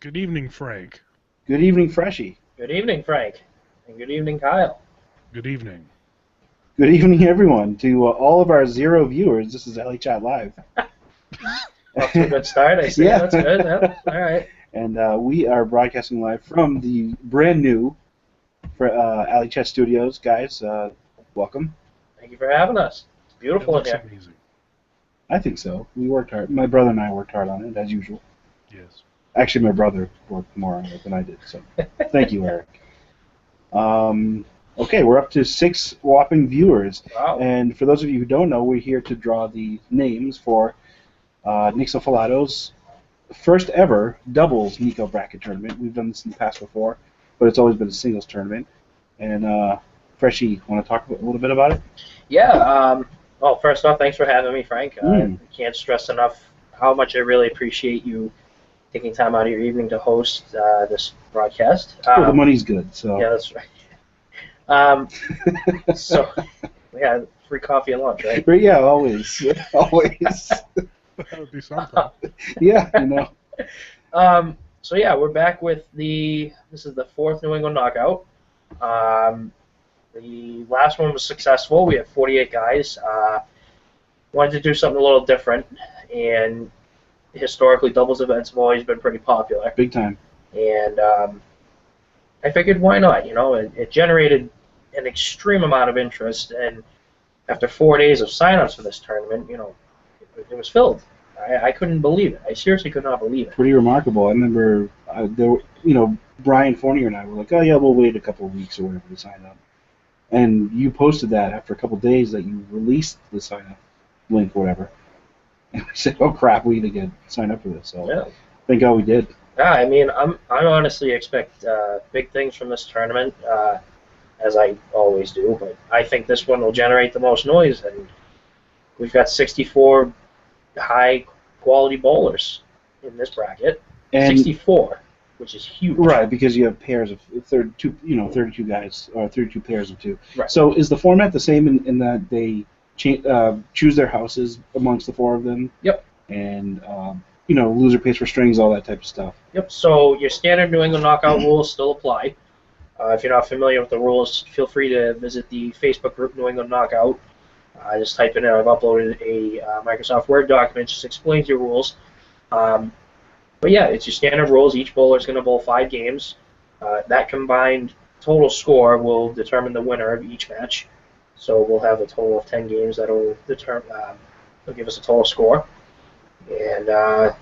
Good evening, Frank. Good evening, Freshie. Good evening, Frank. And good evening, Kyle. Good evening. Good evening, everyone. To all of our 0 viewers, this is LA Chat Live. Off to a good start, I see. Yeah. That's good. Yep. All right. And we are broadcasting live from the brand new Alley Chat Studios. Guys, welcome. Thank you for having us. It's It beautiful in looks here. amazing. I think so. We worked hard. My brother and I worked hard on it, as usual. Yes. Actually, my brother worked more on it than I did, so thank you, Eric. Okay, we're up to 6 whopping viewers. Wow. And for those of you who don't know, we're here to draw the names for Nick Zuffalato's first ever doubles NEKO bracket tournament. We've done this in the past before, but it's always been a singles tournament. And Freshie, want to talk a little bit about it? Yeah. Well, first off, thanks for having me, Frank. Mm. I can't stress enough how much I really appreciate you taking time out of your evening to host this broadcast. Well, the money's good, so. Yeah, that's right. So, yeah, free coffee and lunch, right? But yeah, always, always. That would be something. Yeah, you know. So yeah, we're back with this is the 4th New England Knockout. The last one was successful. We had 48 guys. Wanted to do something a little different, and historically, doubles events have always been pretty popular. Big time. And I figured, why not? You know, it generated an extreme amount of interest, and after 4 days of signups for this tournament, you know, it was filled. I couldn't believe it. I seriously could not believe it. Pretty remarkable. I remember, Brian Fournier and I were like, oh yeah, we'll wait a couple of weeks or whatever to sign up. And you posted that after a couple of days that you released the sign up link or whatever. And we said, oh crap, we need to sign up for this. So Yeah. thank God we did. Yeah, I mean, I honestly expect big things from this tournament, as I always do. But I think this one will generate the most noise, and we've got 64 high-quality bowlers in this bracket. And 64, which is huge. right, because you have pairs of 32 guys or 32 pairs of 2. Right. So is the format the same in that they choose their houses amongst the 4 of them? Yep. And loser pays for strings, all that type of stuff. Yep. So your standard New England knockout rules still apply. If you're not familiar with the rules, feel free to visit the Facebook group New England Knockout. Just type in it. I've uploaded a Microsoft Word document. Just explains your rules. But yeah, it's your standard rules. Each bowler is going to bowl 5 games. That combined total score will determine the winner of each match. So we'll have a total of 10 games that will will give us a total score. And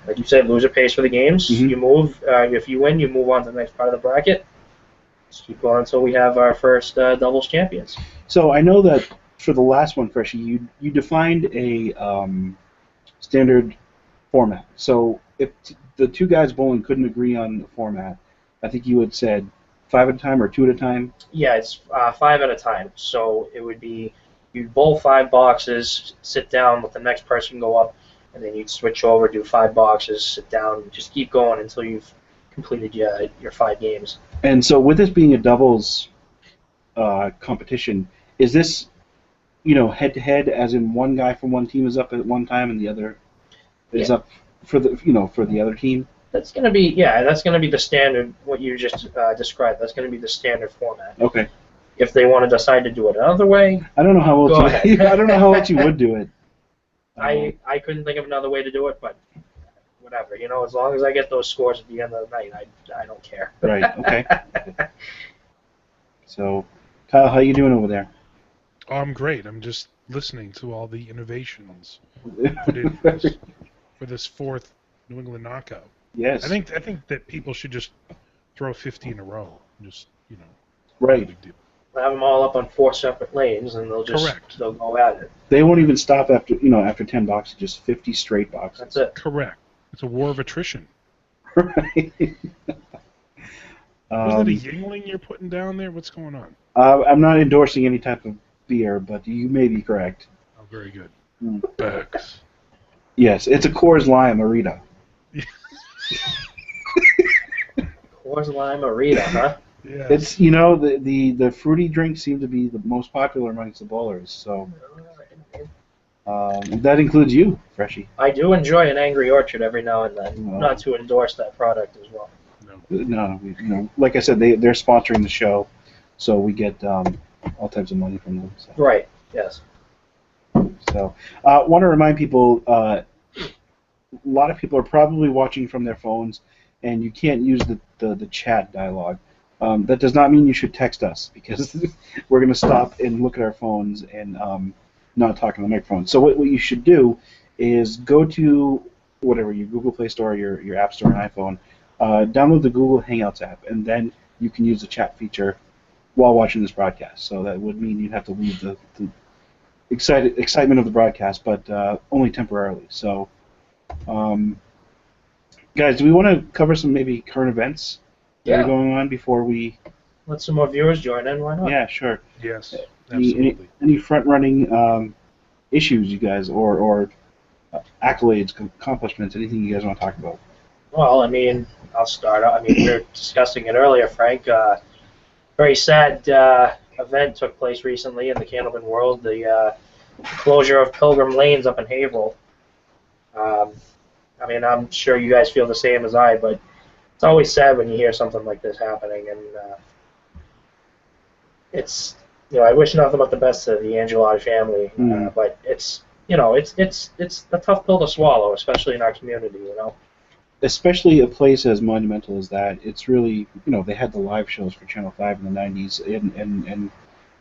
like you said, loser pays for the games. Mm-hmm. You move. If you win, you move on to the next part of the bracket. Just keep going until we have our first doubles champions. So I know that for the last one, Freshie, you defined a standard format. So if the 2 guys bowling couldn't agree on the format, I think you had said 5 at a time or 2 at a time? Yeah, it's 5 at a time. So it would be you'd bowl 5 boxes, sit down, let the next person go up, and then you'd switch over, do 5 boxes, sit down, just keep going until you've completed your 5 games. And so with this being a doubles competition, is this head-to-head, as in one guy from one team is up at one time and the other is up for the other team? That's gonna be the standard. What you just described. That's gonna be the standard format. Okay. If they want to decide to do it another way, I don't know how Go else ahead. I don't know how else you would do it. I couldn't think of another way to do it, but whatever. You know, as long as I get those scores at the end of the night, I don't care. Right. Okay. So, Kyle, how you doing over there? Oh, I'm great. I'm just listening to all the innovations put in for this 4th New England knockout. Yes. I think that people should just throw 50 in a row. Just no right. big deal. Have them all up on 4 separate lanes, and they'll go at it. They won't even stop after 10 boxes. Just 50 straight boxes. That's it. Correct. It's a war of attrition. Right. Wasn't it a Yingling you're putting down there? What's going on? I'm not endorsing any type of beer, but you may be correct. Oh, very good. Mm. Bex. Yes, it's a Coors Lime Arita. Coors Lime Arita, huh? Yeah. It's the fruity drinks seem to be the most popular amongst the bowlers. So that includes you, Freshie. I do enjoy an Angry Orchard every now and then. Well. Not to endorse that product as well. No, like I said, they're sponsoring the show, so we get all types of money from them. So, Right. Yes. want to remind people, a lot of people are probably watching from their phones, and you can't use the chat dialogue. That does not mean you should text us because we're going to stop and look at our phones and not talk on the microphone. So what you should do is go to whatever your Google Play Store, your App Store on iPhone, download the Google Hangouts app, and then you can use the chat feature while watching this broadcast. So that would mean you'd have to leave the excitement of the broadcast, but only temporarily. So, guys, do we want to cover some maybe current events that are Yeah. going on before we? Let some more viewers join in. Why not? Yeah, sure. Yes, Any, absolutely. any front-running issues, you guys, or accolades, accomplishments, anything you guys want to talk about? Well, I mean, I'll start. I mean, we were discussing it earlier, Frank. Very sad event took place recently in the Candleman world. The closure of Pilgrim Lanes up in Haverhill. I mean, I'm sure you guys feel the same as I, but it's always sad when you hear something like this happening, and it's, I wish nothing but the best to the Angelotti family, but it's a tough pill to swallow, especially in our community, Especially a place as monumental as that. It's really, they had the live shows for Channel 5 in the 90s, and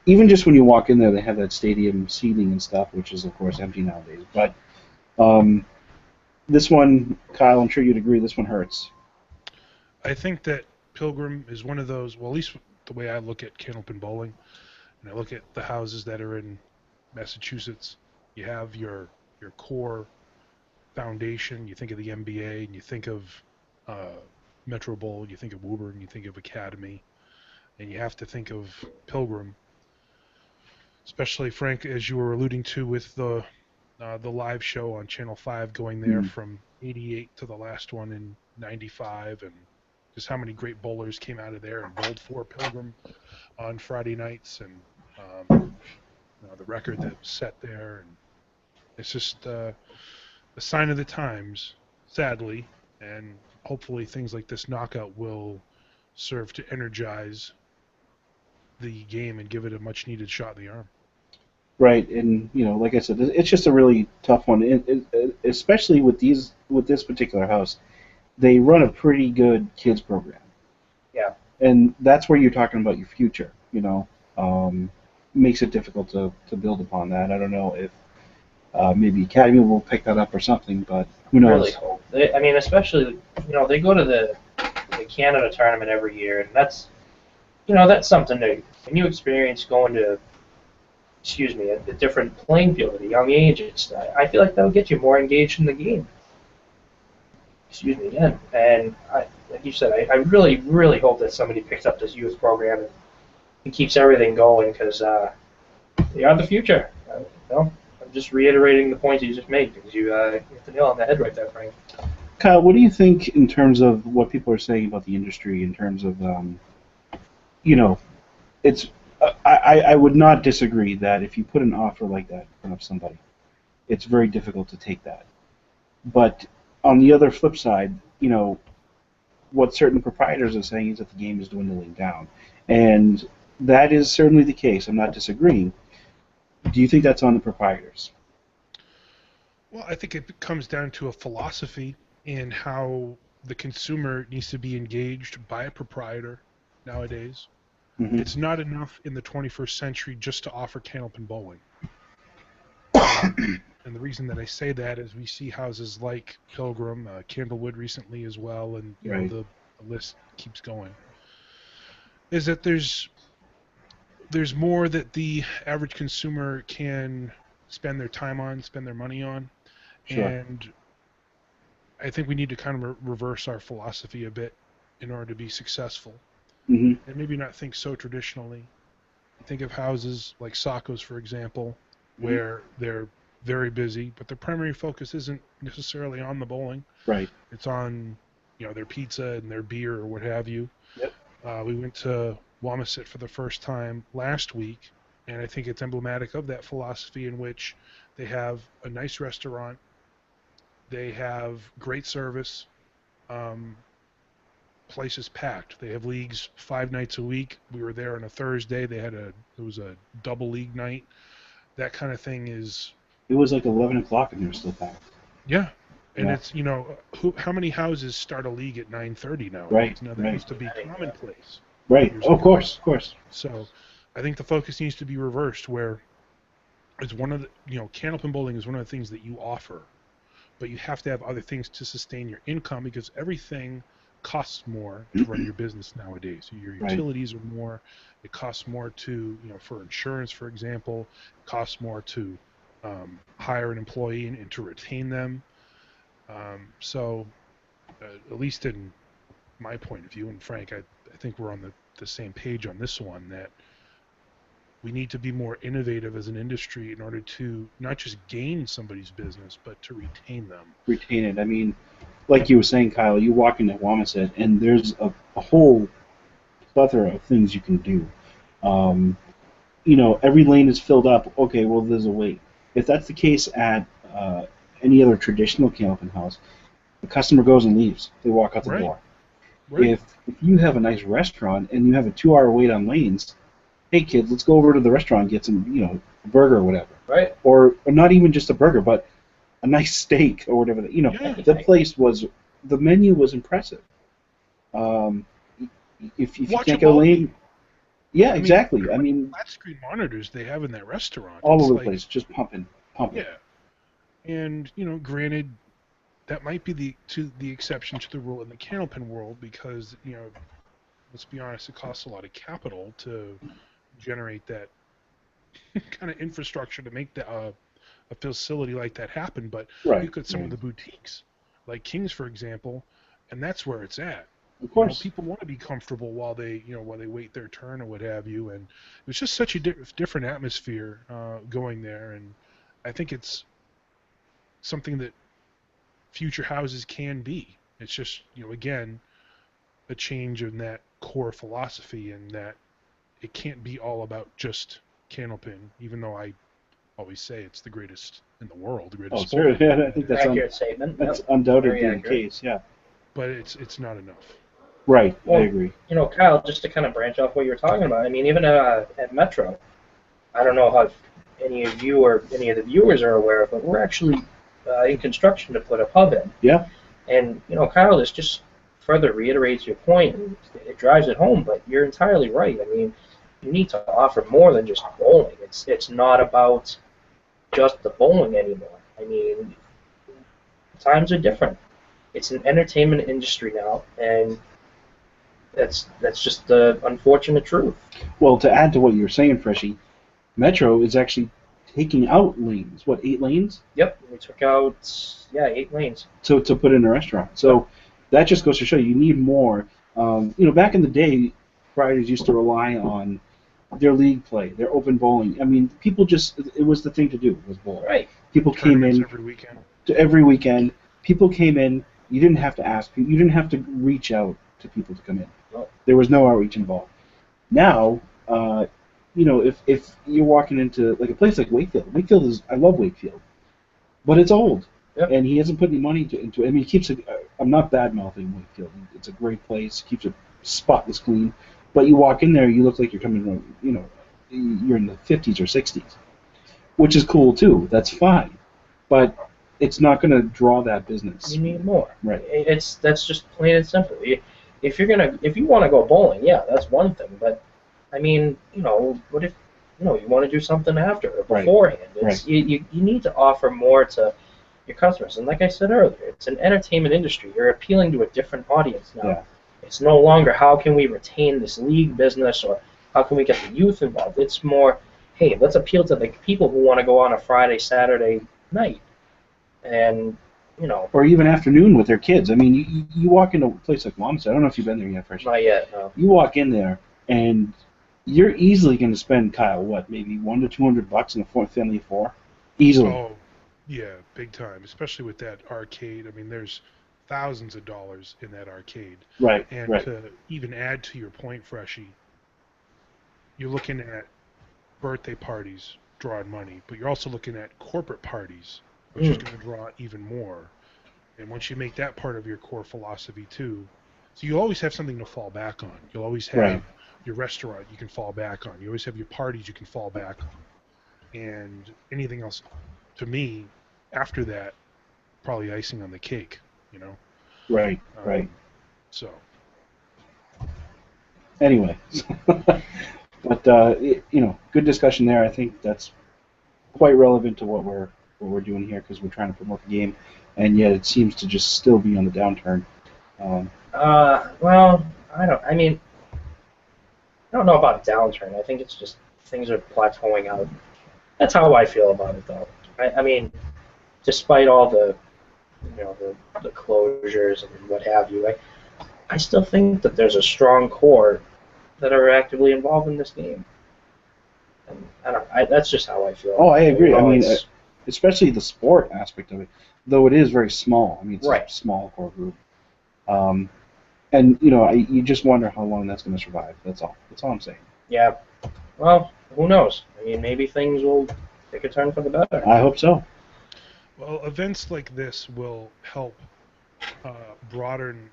even just when you walk in there, they have that stadium seating and stuff, which is, of course, empty nowadays. But this one, Kyle, I'm sure you'd agree, this one hurts. I think that Pilgrim is one of those, well, at least the way I look at Candlepin Bowling, and I look at the houses that are in Massachusetts, you have your core foundation, you think of the MBA, and you think of Metro Bowl, you think of Woburn, you think of Academy, and you have to think of Pilgrim, especially, Frank, as you were alluding to with the live show on Channel 5 going there from 88 to the last one in 95, and just how many great bowlers came out of there and bowled for Pilgrim on Friday nights, and the record that was set there. And it's just a sign of the times, sadly, and hopefully things like this knockout will serve to energize the game and give it a much-needed shot in the arm. Right, and like I said, it's just a really tough one, especially with this particular house. They run a pretty good kids program. Yeah. And that's where you're talking about your future. Makes it difficult to build upon that. I don't know if maybe Academy will pick that up or something, but who knows? Really hope. I mean, especially they go to the Canada tournament every year, and that's something that when you experience going to a different playing field at a young age, I feel like that'll get you more engaged in the game. Excuse me again. And like you said, I really, really hope that somebody picks up this youth program and keeps everything going, because they are the future. I'm just reiterating the points you just made, because you hit the nail on the head right there, Frank. Kyle, what do you think in terms of what people are saying about the industry, in terms of, it's I would not disagree that if you put an offer like that in front of somebody, it's very difficult to take that. But on the other flip side, what certain proprietors are saying is that the game is dwindling down. And that is certainly the case. I'm not disagreeing. Do you think that's on the proprietors? Well, I think it comes down to a philosophy in how the consumer needs to be engaged by a proprietor nowadays. Mm-hmm. It's not enough in the 21st century just to offer Candlepin Bowling. And the reason that I say that is we see houses like Pilgrim, Candlewood recently as well, and Right. the list keeps going. Is that there's more that the average consumer can spend their time on, spend their money on, Sure. and I think we need to kind of reverse our philosophy a bit in order to be successful. Mm-hmm. And maybe not think so traditionally. Think of houses like Sacco's, for example, where they're very busy, but their primary focus isn't necessarily on the bowling. Right. It's on, their pizza and their beer or what have you. Yep. We went to Wamisit for the first time last week, and I think it's emblematic of that philosophy in which they have a nice restaurant, they have great service, place is packed. They have leagues 5 nights a week. We were there on a Thursday. It was a double league night. That kind of thing is. It was like 11 o'clock and they were still packed. Yeah. And Yeah. it's, how many houses start a league at 9:30 nowadays? Right, Now, that right. used to be commonplace. Right. Years Oh, of ago. course, of course. So I think the focus needs to be reversed, where it's one of the, can open bowling is one of the things that you offer, but you have to have other things to sustain your income, because everything costs more to run your business nowadays. Your Right. utilities are more. It costs more to, for insurance, for example. It costs more to hire an employee and to retain them. So at least in my point of view, and Frank, I think we're on the same page on this one, that we need to be more innovative as an industry in order to not just gain somebody's business, but to retain them. Retain it. I mean, like you were saying, Kyle, you walk into Wamisit, and there's a whole plethora of things you can do. Every lane is filled up. Okay, well, there's a wait. If that's the case at any other traditional can open house, the customer goes and leaves. They walk out the Right. door. Right. If you have a nice restaurant and you have a 2-hour wait on lanes, hey kids, let's go over to the restaurant and get some, a burger or whatever. Right. Or not even just a burger, but a nice steak or whatever. Yeah. The menu was impressive. If you can't get a Watchability. lane, yeah, I mean, exactly. how I many mean, flat screen monitors they have in that restaurant. all It's over the like, place, just pumping. Yeah. And, granted, that might be the exception to the rule in the can open world, because, let's be honest, it costs a lot of capital to generate that kind of infrastructure to make a facility like that happen. But Right. you could some of Right. the boutiques, like King's, for example, and that's where it's at. Of course. People want to be comfortable while they wait their turn or what have you, and it was just such a different atmosphere going there, and I think it's something that future houses can be. It's just, again, a change in that core philosophy, and that it can't be all about just can open, even though I always say it's the greatest in the world, the greatest Oh, sport. sure. Yeah, I think Accurate statement. that's Yep. undoubtedly Very the accurate. case. Yeah. But it's not enough. Right. Well, I agree. Kyle, just to kind of branch off what you were talking about, I mean, even at Metro, I don't know how any of you or any of the viewers are aware of, but we're actually in construction to put a pub in. Yeah. And, Kyle, this just further reiterates your point. It drives it home, but you're entirely right. I mean, you need to offer more than just bowling. It's not about just the bowling anymore. I mean, times are different. It's an entertainment industry now, and that's just the unfortunate truth. Well, to add to what you were saying, Freshy, Metro is actually taking out lanes. What, 8 lanes? Yep, we took out 8 lanes. To put in a restaurant. So that just goes to show you need more. Back in the day, proprietors used to rely on their league play, their open bowling. I mean, people it was the thing to do, was bowl. Right. People came Tournaments in every weekend. every weekend. People came in. You didn't have to ask. You didn't have to reach out to people to come in. No. There was no outreach involved. Now, if you're walking into like a place like Wakefield, I love Wakefield, but it's old, Yep. and he hasn't put any money into it. I mean, he keeps it. I'm not bad mouthing Wakefield. It's a great place. Keeps it spotless clean. But you walk in there, you look like you're coming from, you're in the 50s or 60s, which is cool too. That's fine, but it's not going to draw that business. You need more. Right. That's just plain and simple. If you want to go bowling, yeah, that's one thing. But I mean, what if you want to do something after or Right. beforehand? Right. You need to offer more to your customers. And like I said earlier, it's an entertainment industry. You're appealing to a different audience now. Yeah. It's no longer how can we retain this league business or how can we get the youth involved. It's more, hey, let's appeal to the people who want to go on a Friday, Saturday night. And, Or even afternoon with their kids. I mean, you walk into a place like Mom's. I don't know if you've been there yet, Fresh. not yet, no. You walk in there, and you're easily going to spend, Kyle, maybe $100 to $200 in a family of 4, easily. Oh, yeah, big time. Especially with that arcade. I mean, there's thousands of dollars in that arcade. Right. And Right. to even add to your point, Freshie, you're looking at birthday parties drawing money, but you're also looking at corporate parties, which is going to draw even more. And once you make that part of your core philosophy too, So you always have something to fall back on. You'll always have Right. your restaurant you can fall back on. You always have your parties you can fall back on. And anything else, to me, after that, probably icing on the cake, you know? Right. Right. So, Anyway, but good discussion there. I think that's quite relevant to what we're doing here because we're trying to promote the game, and yet it seems to just still be on the downturn. Well, I don't. I mean, I don't know about downturn. I think it's just things are plateauing out. That's how I feel about it, though. I mean, despite all the, the closures and what have you, I still think that there's a strong core that are actively involved in this game. And I don't. That's just how I feel. Oh, I agree. I mean, it's- especially the sport aspect of it, though it is very small. I mean, it's Right. a small core group. And you just wonder how long that's going to survive. That's all. That's all I'm saying. yeah. Well, who knows? I mean, maybe things will take a turn for the better. I hope so. well, events like this will help broaden,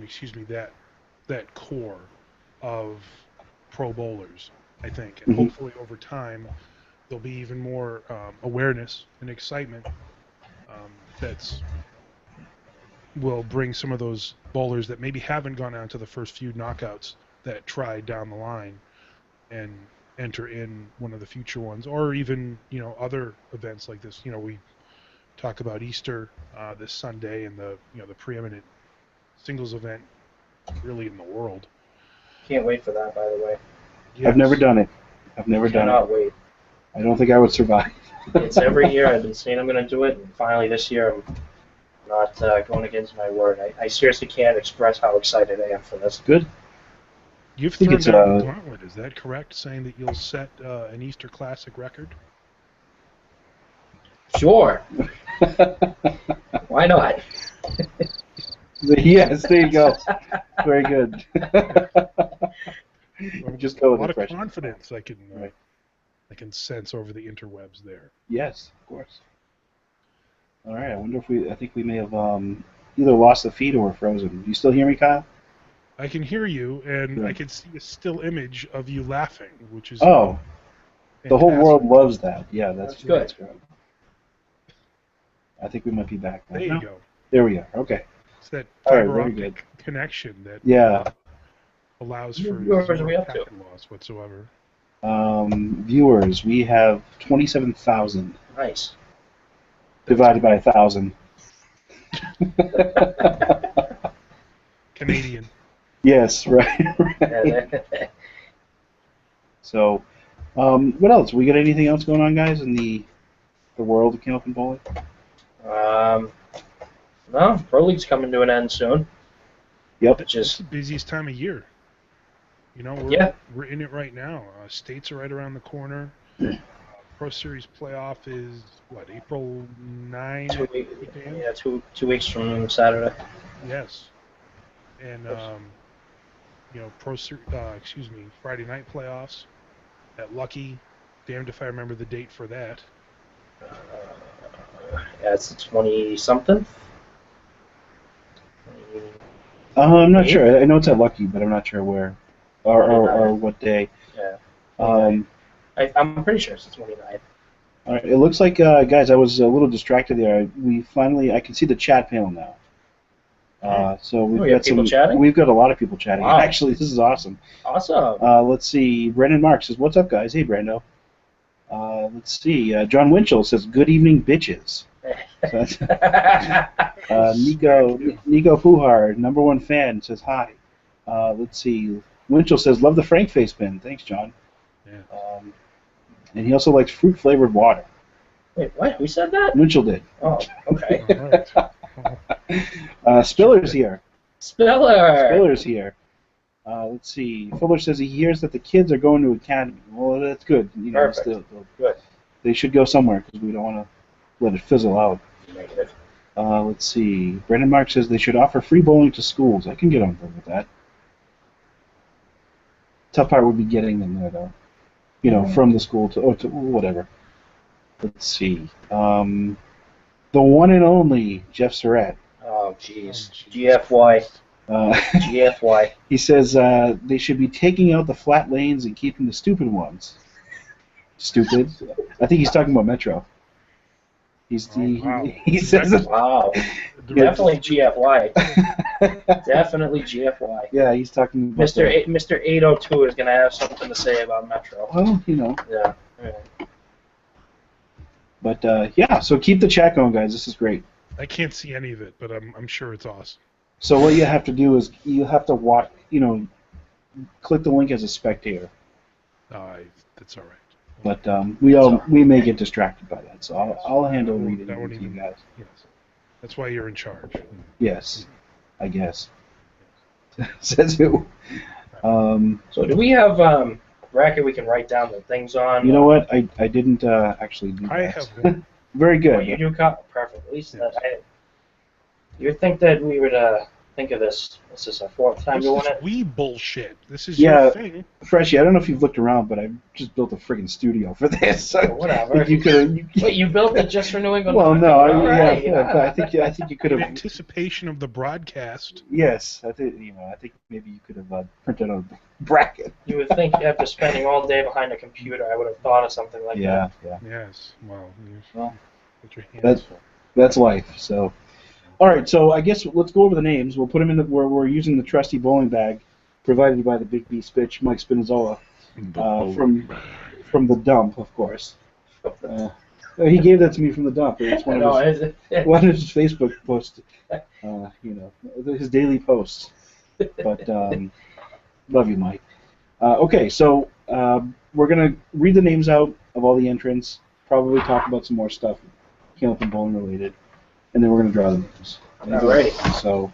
excuse me, that core of pro bowlers, I think, and Mhm. hopefully over time there'll be even more awareness and excitement that's will bring some of those bowlers that maybe haven't gone on to the first few knockouts that try down the line and enter in one of the future ones, or even other events like this. We talk about Easter this Sunday and the preeminent singles event really in the world. Can't wait for that, by the way. I've never Yes. done it. I've never done it. Cannot wait. I don't think I would survive. It's every year I've been saying I'm going to do it, and finally this year I'm not going against my word. I seriously can't express how excited I am for this. Good. You've think thrown it's, down the gauntlet, is that correct? Saying that you'll set an Easter Classic record? Sure. Why not? Yes, there you go. Very good. Just go A with lot it, of fresh. confidence I can Right. I can sense over the interwebs there. Yes, of course. All right. I wonder if I think we may have either lost the feed or we're frozen. Do you still hear me, Kyle? I can hear you, and I Good. can see a still image of you laughing, which is Oh, the whole fantastic. world loves that. Yeah, That's good. good. I think we might be back now. There you No? go. There we are. Okay. It's that All right, fiber very optic connection that Yeah. allows How for many viewers are zero we up to? packet loss whatsoever. Viewers, we have 27,000 Nice. divided by 1,000. Canadian. Yes, right. So, what else? We got anything else going on, guys, in the world of Candlepin Bowling? No, Pro League's coming to an end soon. Yep. Which It's is the busiest time of year. Yeah. We're in it right now. States are right around the corner. Pro Series playoff is what, April 9? 2 weeks. Dan? Yeah, 2 weeks from Saturday. Yes. And Friday night playoffs at Lucky. Damned if I remember the date for that. Yeah, it's the 20-something. I'm not sure. I know it's at Lucky, but I'm not sure where or what day. Yeah. Um, I'm pretty sure it's the 29th. all right. It looks like, guys, I was a little distracted there. I can see the chat panel now. So we've we have got people chatting? We've got a lot of people chatting. Wow. Actually, this is awesome. Awesome. Let's see. Brendan Mark says, "What's up, guys?" Hey, Brando. Let's see. John Winchell says, "Good evening, bitches." So that's, Nico Fuhar, #1 fan, says hi. Let's see. Winchell says, "Love the Frank face pin." Thanks, John. Yeah. And he also likes fruit flavored water. Wait, what? Who said that? Winchell did. Oh, okay. All right. Spiller's here. Spiller. Spiller's here. Let's see. Fuller says he hears that the kids are going to academy. Well, that's good. Perfect. Good. They should go somewhere because we don't want to let it fizzle out. Negative. Let's see. Brendan Mark says they should offer free bowling to schools. I can get on board with that. Tough part would be getting them there, though. From the school to whatever. Let's see. The one and only Jeff Surratt. Oh, jeez. Jesus GFY. Christ. GFY. He says they should be taking out the flat lanes and keeping the stupid ones. Stupid. I think he's talking about Metro. Wow. He says it. Wow. Definitely GFY. Definitely GFY. Yeah, he's talking about Mr. 802 is going to have something to say about Metro. Well, you know. Yeah. But yeah, so keep the chat going, guys. This is great. I can't see any of it, but I'm sure it's awesome. So what you have to do is you have to watch. Click the link as a spectator. That's all right. But we may get distracted by that, so I'll handle reading it to you guys. Yes, that's why you're in charge. Yes, I guess. Says who? So do we have a bracket we can write down the things on? You know what? I didn't actually do that. I have one. Very good. Oh, you do perfect. At least Yes. you'd think that we would think of this. This is our fourth time doing it. We bullshit. This is Yeah. your thing. Freshie, I don't know if you've looked around, but I just built a friggin' studio for this. So Whatever. you could. Wait, you built it just for New England? Well, no, All right. I think you could In have. anticipation of the broadcast. Yes, I think maybe you could have printed a bracket. You would think after spending all day behind a computer, I would have thought of something like that. Yeah. Yes. Well, get your hands That's- full. That's life. So, all right. So I guess let's go over the names. We'll put them in where we're using the trusty bowling bag, provided by the Big B Spitch, Mike Spinazzola, from the dump, of course. He gave that to me from the dump. It's one of his Facebook posts. His daily posts. But love you, Mike. Okay, so we're gonna read the names out of all the entrants. Probably talk about some more stuff. Hamilton bowling related, and then we're going to draw the names. Alrighty. So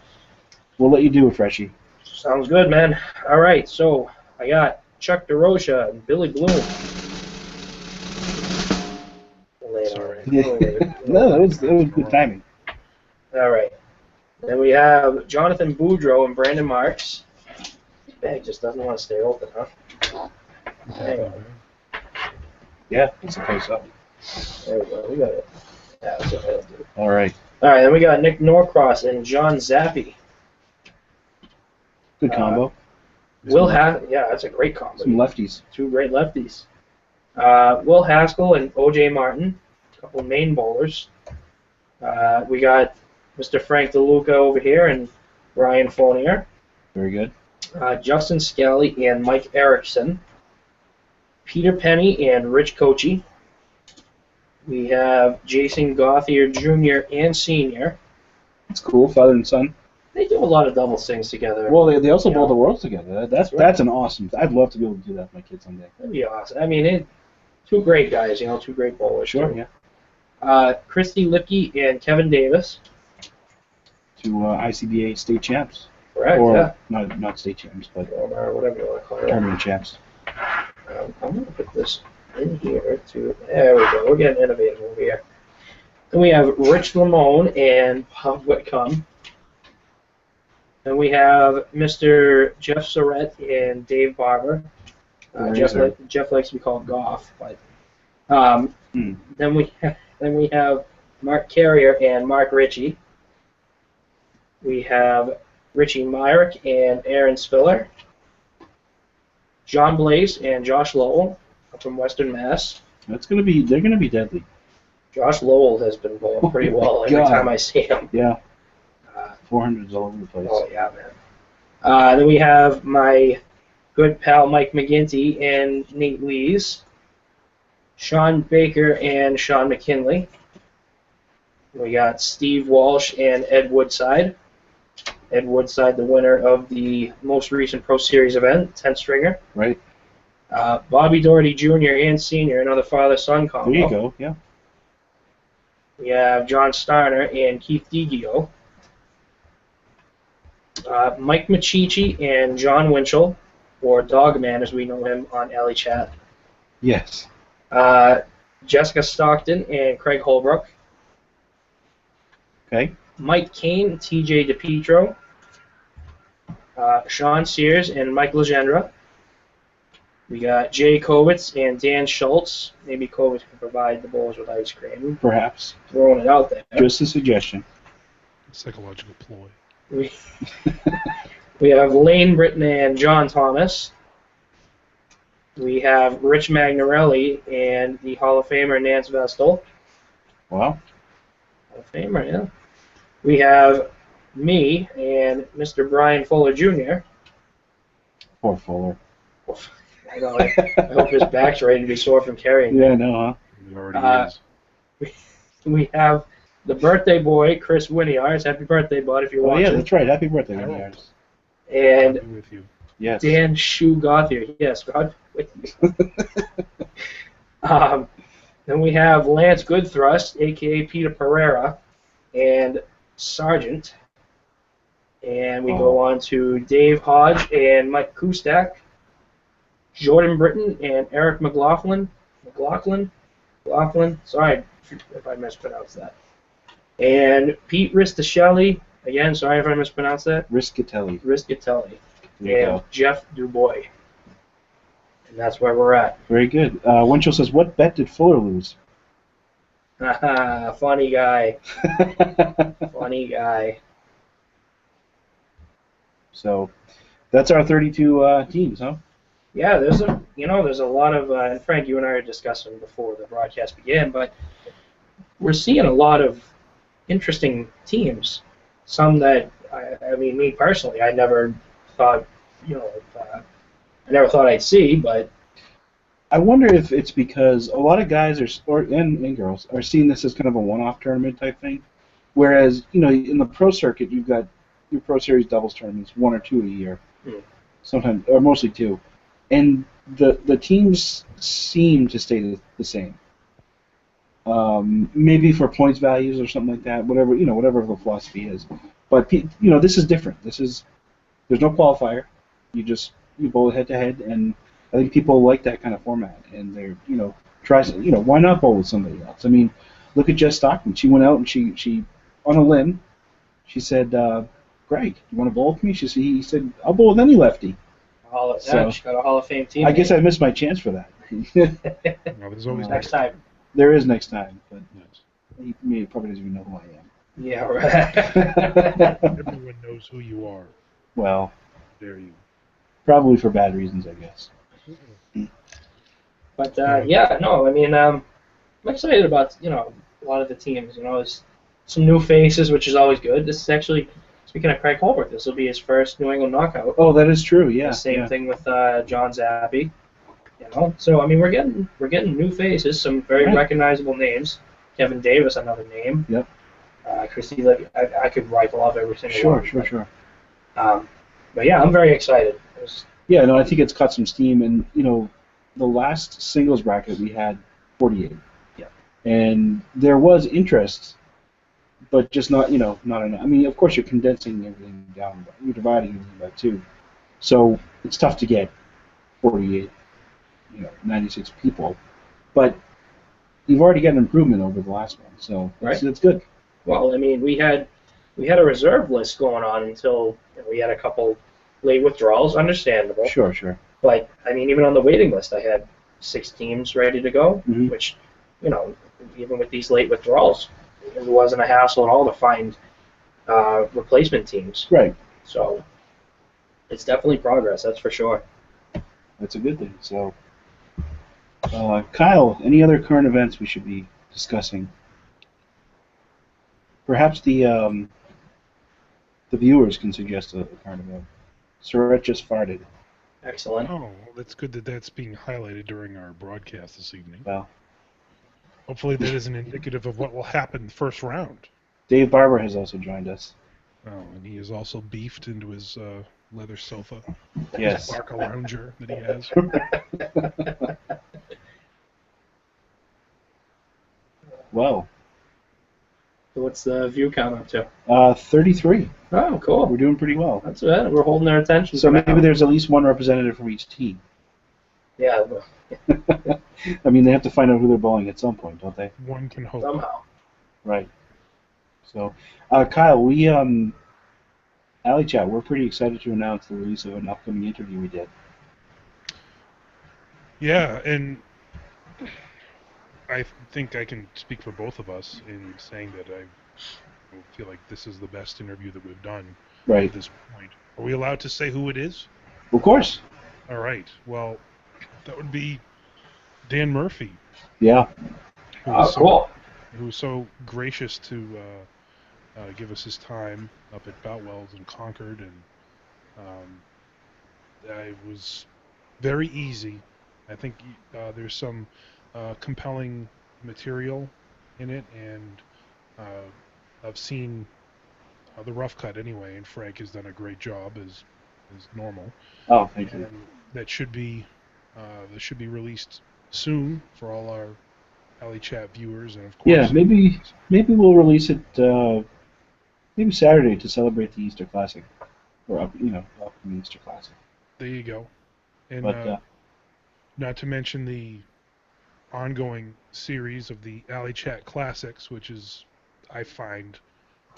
we'll let you do it, Freshie. Sounds good, man. All right, so I got Chuck DeRocha and Billy Bloom. Sorry. No, that was good timing. All right. Then we have Jonathan Boudreau and Brandon Marks. This bag just doesn't want to stay open, huh? Hang on. Yeah, it's a close up. There we go. We got it. Yeah, that's what I'll do. All right. All right, then we got Nick Norcross and John Zappi. Good combo. Yeah, that's a great combo. Some lefties. Two great lefties. Will Haskell and O.J. Martin, a couple of main bowlers. We got Mr. Frank DeLuca over here and Ryan Fournier. Very good. Justin Scally and Mike Erickson. Peter Penny and Rich Kochi. We have Jason Gauthier Jr. and Sr. It's cool, father and son. They do a lot of double things together. Well, they also bowl Yeah. the worlds together. That's an awesome. I'd love to be able to do that with my kids someday. That'd be awesome. I mean, two great guys, two great bowlers. Sure. too. Yeah. Christy Lipke and Kevin Davis. To ICBA state champs. Correct, Or yeah. not state champs, but Or whatever you want to call it. tournament champs. I'm going to put this in here too. There we go. We're getting innovative over here. Then we have Rich Lamone and Bob Whitcomb. Then we have Mr. Jeff Surrett and Dave Barber. Jeff likes to be called Goff, but then we have Mark Carrier and Mark Ritchie. We have Richie Myrick and Aaron Spiller. John Blaze and Josh Lowell from Western Mass. They're gonna be deadly. Josh Lowell has been bowling pretty well every God. time I see him. Yeah. 400s all over the place. Oh yeah, man. Then we have my good pal Mike McGinty and Nate Lees. Sean Baker and Sean McKinley. We got Steve Walsh and Ed Woodside. Ed Woodside, the winner of the most recent Pro Series event, 10-stringer. Right. Bobby Doherty Jr. and Sr., another father-son combo. There you go. Yeah. We have John Starner and Keith DiGio. Mike Machichi and John Winchell, or Dogman as we know him on Alley Chat. Yes. Jessica Stockton and Craig Holbrook. Okay. Mike Kane, TJ DePietro. Sean Sears and Mike Legendra. We got Jay Kovitz and Dan Schultz. Maybe Kovitz can provide the bowls with ice cream. Perhaps. Throwing it out there. Just a suggestion. Psychological ploy. We, we have Lane Britton and John Thomas. We have Rich Magnarelli and the Hall of Famer Nance Vestal. Wow. Hall of Famer, yeah. We have me and Mr. Brian Fuller Jr. Poor Fuller. I know. I hope his back's ready to be sore from carrying. Yeah, I know, huh? It already is. We have the birthday boy, Chris Winiarz. Happy birthday, bud, if you're Oh, watching. yeah, that's right. Happy birthday, Harold. Winiarz. And I'll be with you. Yes. Dan Shoe Gothier. Yes, God. Then we have Lance Goodthrust, a.k.a. Peter Pereira, and Sargent. And we go on to Dave Hodge and Mike Kustak, Jordan Britton and Eric McLaughlin. Sorry if I mispronounced that. And Pete Ristichelli. Again, sorry if I mispronounced that. Riscatelli. Riscatelli. There you And go. Jeff Dubois. And that's where we're at. Very good. Winchell says, what bet did Fuller lose? Haha, funny guy. Funny guy. So, that's our 32 teams, huh? Yeah, there's a lot of, and Frank, you and I were discussing before the broadcast began, but we're seeing a lot of interesting teams. Some that, I mean, me personally, I never thought, I never thought I'd see, but I wonder if it's because a lot of guys and girls are seeing this as kind of a one-off tournament type thing, whereas in the pro circuit you've got your Pro Series doubles tournaments, 1 or 2 a year, sometimes or mostly 2, and the teams seem to stay the same. Maybe for points values or something like that, whatever the philosophy is. But this is different. There's no qualifier. You bowl head to head, and I think people like that kind of format. And they're why not bowl with somebody else? I mean, look at Jess Stockman. She went out and she on a limb. She said, "Greg, you want to bowl with me?" He said, "I'll bowl with any lefty." she got a Hall of Fame team. I guess I missed my chance for that. No, there's always Next time. There is next time, but Yes. he probably doesn't even know who I am. Yeah, right. Everyone knows who you are. Well, Dare you? probably for bad reasons, I guess. But yeah, no, I mean, I'm excited about a lot of the teams. There's some new faces, which is always good. This is actually, speaking of Craig Holbrook, this will be his first New England knockout. Oh, that is true. Yeah. The same thing with John Zappi. So I mean, we're getting new faces, some very recognizable names. Kevin Davis, another name. Yep. Christy Levy, I could rifle off every single one. Sure. But yeah, I'm very excited. Yeah, no, I think it's caught some steam, and the last singles bracket we had 48. Yeah. And there was interest, but just not enough. I mean, of course, you're condensing everything down, you're dividing everything by 2, so it's tough to get 48, 96 people, but you've already got an improvement over the last one, so that's good. Well, I mean, we had a reserve list going on until we had a couple late withdrawals. Understandable. Sure. But I mean, even on the waiting list, I had 6 teams ready to go, which even with these late withdrawals, it wasn't a hassle at all to find replacement teams. Right. So it's definitely progress, that's for sure. That's a good thing. So, Kyle, any other current events we should be discussing? Perhaps the viewers can suggest a current event. Surratt just farted. Excellent. Oh, well, that's good that that's being highlighted during our broadcast this evening. Well, hopefully that isn't indicative of what will happen first round. Dave Barber has also joined us. Oh, and he is also beefed into his leather sofa. Yes. His Barca lounger that he has. Well. So what's the view count up to? 33. Oh, cool. We're doing pretty well. That's it. We're holding our attention. So maybe there's at least one representative from each team. Yeah. I mean, they have to find out who they're bowling at some point, don't they? One can hope. Somehow. Right. So, Kyle, we Alley Chat, we're pretty excited to announce the release of an upcoming interview we did. Yeah, and I think I can speak for both of us in saying that I feel like this is the best interview that we've done Right. at this point. Are we allowed to say who it is? Of course. All right. Well, that would be Dan Murphy, Yeah. Cool. who was so gracious to give us his time up at Boutwell's in Concord, and it was very easy. I think there's some compelling material in it, and I've seen the rough cut anyway, and Frank has done a great job as normal. Oh, thank you. And that should be released soon for all our Alley Chat viewers, and of course. Yeah, maybe we'll release it maybe Saturday to celebrate the Easter Classic, or upcoming Easter Classic. There you go. And But not to mention the ongoing series of the Alley Chat Classics, which is, I find,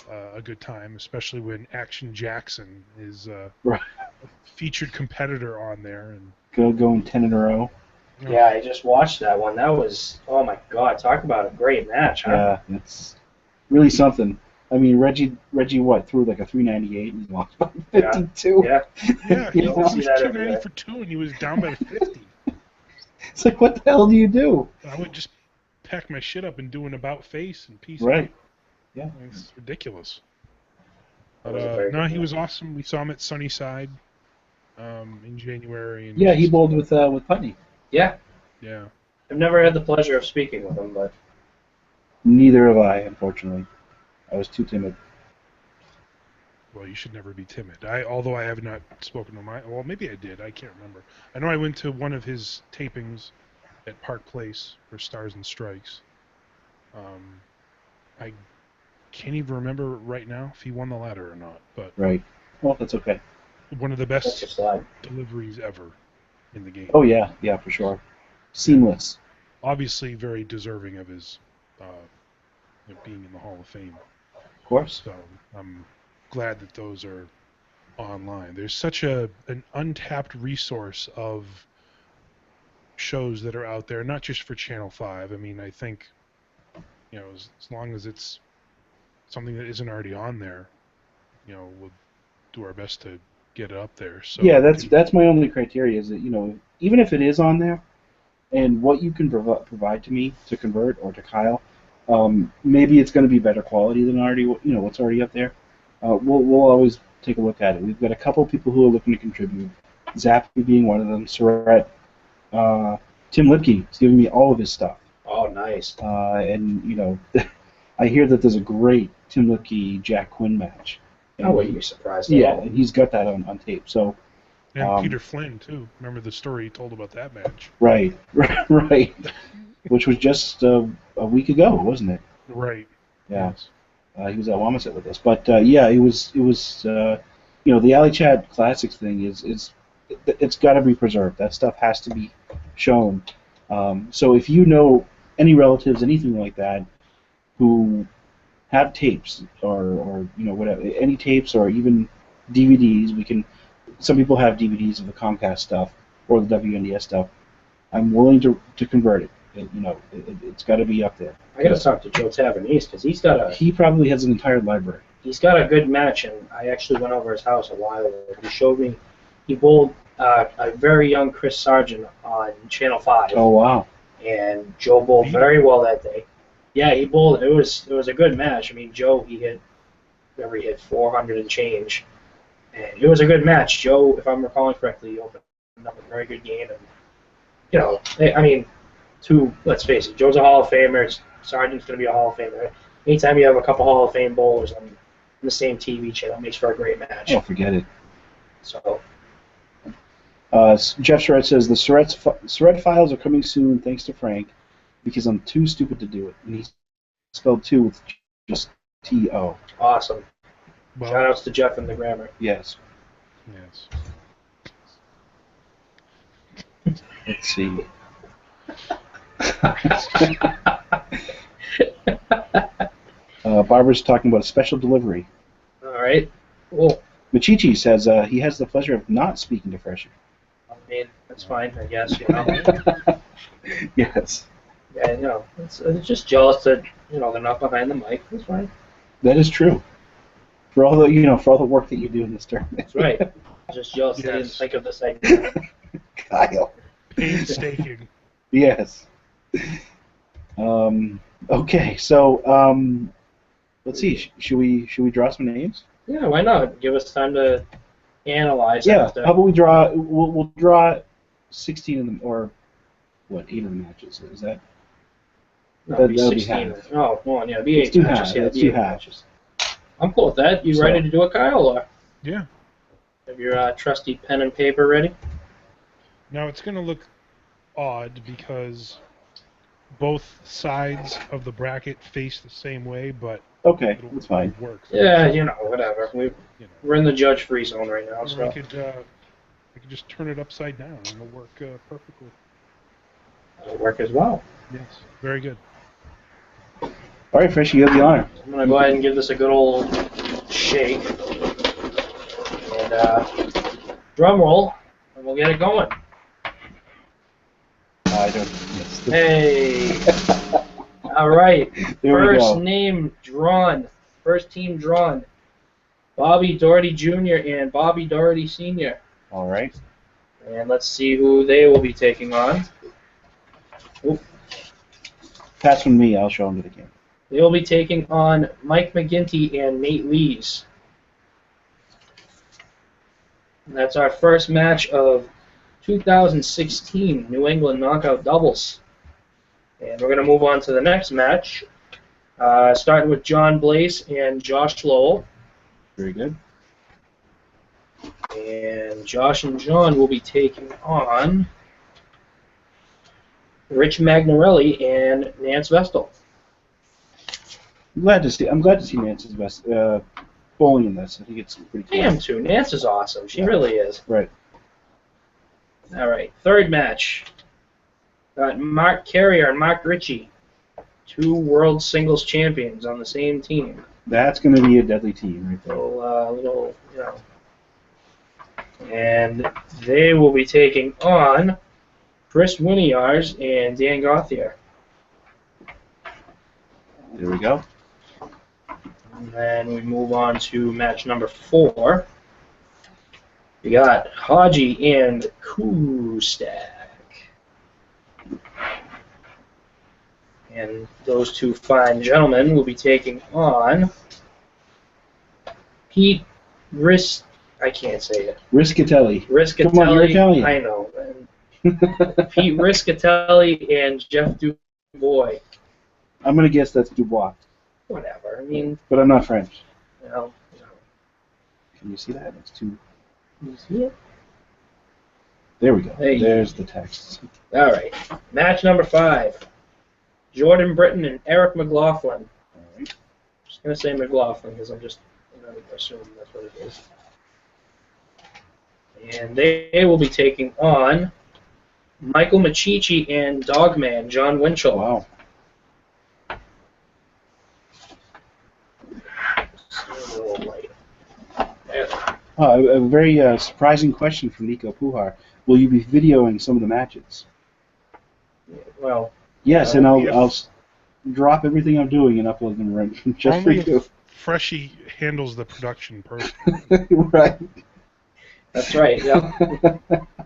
a good time, especially when Action Jackson is right. a featured competitor on there. And going 10 in a row. Yeah, I just watched that one. That was, oh my God, talk about a great match, huh? Yeah, it's really something. I mean, Reggie, threw like a 398 and he lost by 52. Yeah. Yeah, he was see that 290 for 2, and he was down by 50. It's like, what the hell do you do? I would just pack my shit up and do an about face and peace Right. out. Yeah. It's ridiculous. That But was a very no, good he was match. awesome. We saw him at Sunnyside in January. And Yeah, he bowled with Putney. Yeah. Yeah. I've never had the pleasure of speaking with him, but Neither have I, unfortunately. I was too timid. Well, you should never be timid. Although I have not spoken to well, maybe I did. I can't remember. I know I went to one of his tapings at Park Place for Stars and Strikes. I can't even remember right now if he won the ladder or not, but Right. Well, that's okay. one of the that's best just that. deliveries ever in the game. Oh, yeah, for sure. Seamless. Obviously very deserving of his being in the Hall of Fame. Of course. So I'm glad that those are online. There's such an untapped resource of shows that are out there, not just for Channel 5. I mean, I think, as long as it's something that isn't already on there, we'll do our best to get it up there. So Yeah, that's my only criteria is that, even if it is on there, and what you can provide to me to convert or to Kyle, maybe it's going to be better quality than what's already up there. We'll always take a look at it. We've got a couple of people who are looking to contribute. Zappy being one of them. Surratt, Tim Lipke is giving me all of his stuff. Oh, nice. And I hear that there's a great Tim Lipke Jack Quinn match. I wouldn't be surprised. Yeah, and he's got that on tape. So. And Peter Flynn, too. Remember the story he told about that match? Right. Which was just a week ago, wasn't it? Right. Yeah. Yes. He was at Wamisit with us. But, yeah, it was the Alley Chat Classics thing it's got to be preserved. That stuff has to be shown. So if you know any relatives, anything like that, who have tapes or whatever, any tapes or even DVDs, some people have DVDs of the Comcast stuff or the WNDS stuff. I'm willing to convert it. It's got to be up there. I got to talk to Joe Tavernese because he probably has an entire library. He's got a good match, and I actually went over his house a while ago. He showed me he bowled a very young Chris Sargent on Channel 5. Oh wow! And Joe bowled very well that day. Yeah, he bowled. It was a good match. I mean, Joe he hit 400 and change. And it was a good match. Joe, if I'm recalling correctly, opened up a very good game. And, let's face it, Joe's a Hall of Famer. Sargent's going to be a Hall of Famer. Anytime you have a couple Hall of Fame bowlers on the same TV channel, it makes for a great match. Oh, forget it. So, Jeff Surratt says, the Surratt files are coming soon thanks to Frank because I'm too stupid to do it. And he spelled two with just T-O. Awesome. Well, Shout-outs to Jeff and the grammar. Yes. Yes. Let's see. Barbara's talking about a special delivery. All right. Cool. Machichi says he has the pleasure of not speaking to Fresher. I mean, that's fine, I guess. Yes. Yeah, it's just jealous that they're not behind the mic. That's fine. That is true. For all the work that you do in this tournament. That's right. Just jealous that I didn't Yes. think of this idea. Kyle. Painstaking. Yes. Okay, so let's see. Should we draw some names? Yeah, why not? Give us time to analyze Yeah. after. How about we draw? We'll draw 16 of them, or what? 8 of the matches. Is that? No, it'd be that'll be 16. half. Oh, come on, yeah, it'd be Let's 8 do matches. half. Yeah, Let's it'd be do 8 half. matches. I'm cool with that. You So- ready to do it, Kyle? Or Yeah. have your trusty pen and paper ready? Now it's going to look odd because both sides of the bracket face the same way, but Okay, it'll, that's fine. it'll work. Yeah, whatever. You know. We're in the judge-free zone right now, Or so. I could just turn it upside down and it'll work perfectly. It'll work as well. Yes. Very good. All right, Fresh, you have the honor. I'm going to go ahead and give this a good old shake. And drum roll, and we'll get it going. I don't. Yes. Hey! All right. There we First go. name drawn. First team drawn. Bobby Doherty Jr. and Bobby Doherty Sr. All right. And let's see who they will be taking on. Oop. Pass from me. I'll show them to the camera. They will be taking on Mike McGinty and Nate Lees. And that's our first match of 2016 New England Knockout Doubles. And we're going to move on to the next match, starting with John Blaze and Josh Lowell. Very good. And Josh and John will be taking on Rich Magnarelli and Nance Vestal. I'm glad to see Nance's best bowling in this. I think it's pretty I cool. am too. Nance is awesome. She really is. Right. All right, third match. Got Mark Carrier and Mark Ritchie, two world singles champions on the same team. That's going to be a deadly team right there. Little, And they will be taking on Chris Winiars and Dan Gauthier. There we go. And then we move on to match number 4. We got Haji and Kustak. And those two fine gentlemen will be taking on Pete I can't say it. Riscatelli. Riscatelli. Come on, you're Italian. I know. Pete Riscatelli and Jeff Dubois. I'm going to guess that's Dubois, Whatever. I mean, but I'm not French. you know. Can you see that? It's too. You see it? There we go. Hey. There's the text. All right. Match number 5. Jordan Britton and Eric McLaughlin. All right. Just going to say McLaughlin because I'm just going to assume that's what it is. And they will be taking on Michael Machichi and Dogman John Winchell. Wow. A very surprising question from Nico Pujar. Will you be videoing some of the matches? Well, Yes, and yeah. I'll drop everything I'm doing and upload them right just for Only you. if Freshie handles the production personally. Right. that's right. Yeah.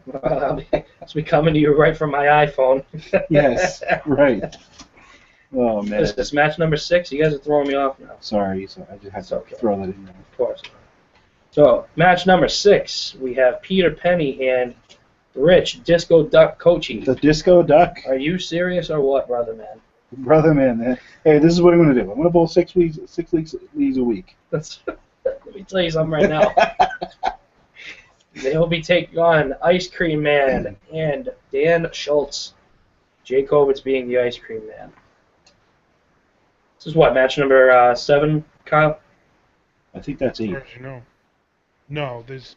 Well, I'll be coming to you right from my iPhone. Yes. Right. Oh man. This is match number 6. You guys are throwing me off now. Sorry. So I just had It's to okay. throw that in there. Of course. So, match number 6, we have Peter Penny and Rich Disco Duck Kochi. The Disco Duck, Are you serious or what, brother man? brother man. Hey, this is what I'm going to do. I'm going to bowl 6 leagues a week. Let me tell you something right now. They'll be taking on Ice Cream Man and Dan Schultz. Jay Kovitz being the Ice Cream Man. This is what, match number 7, Kyle? I think that's As 8. far as you know. No, there's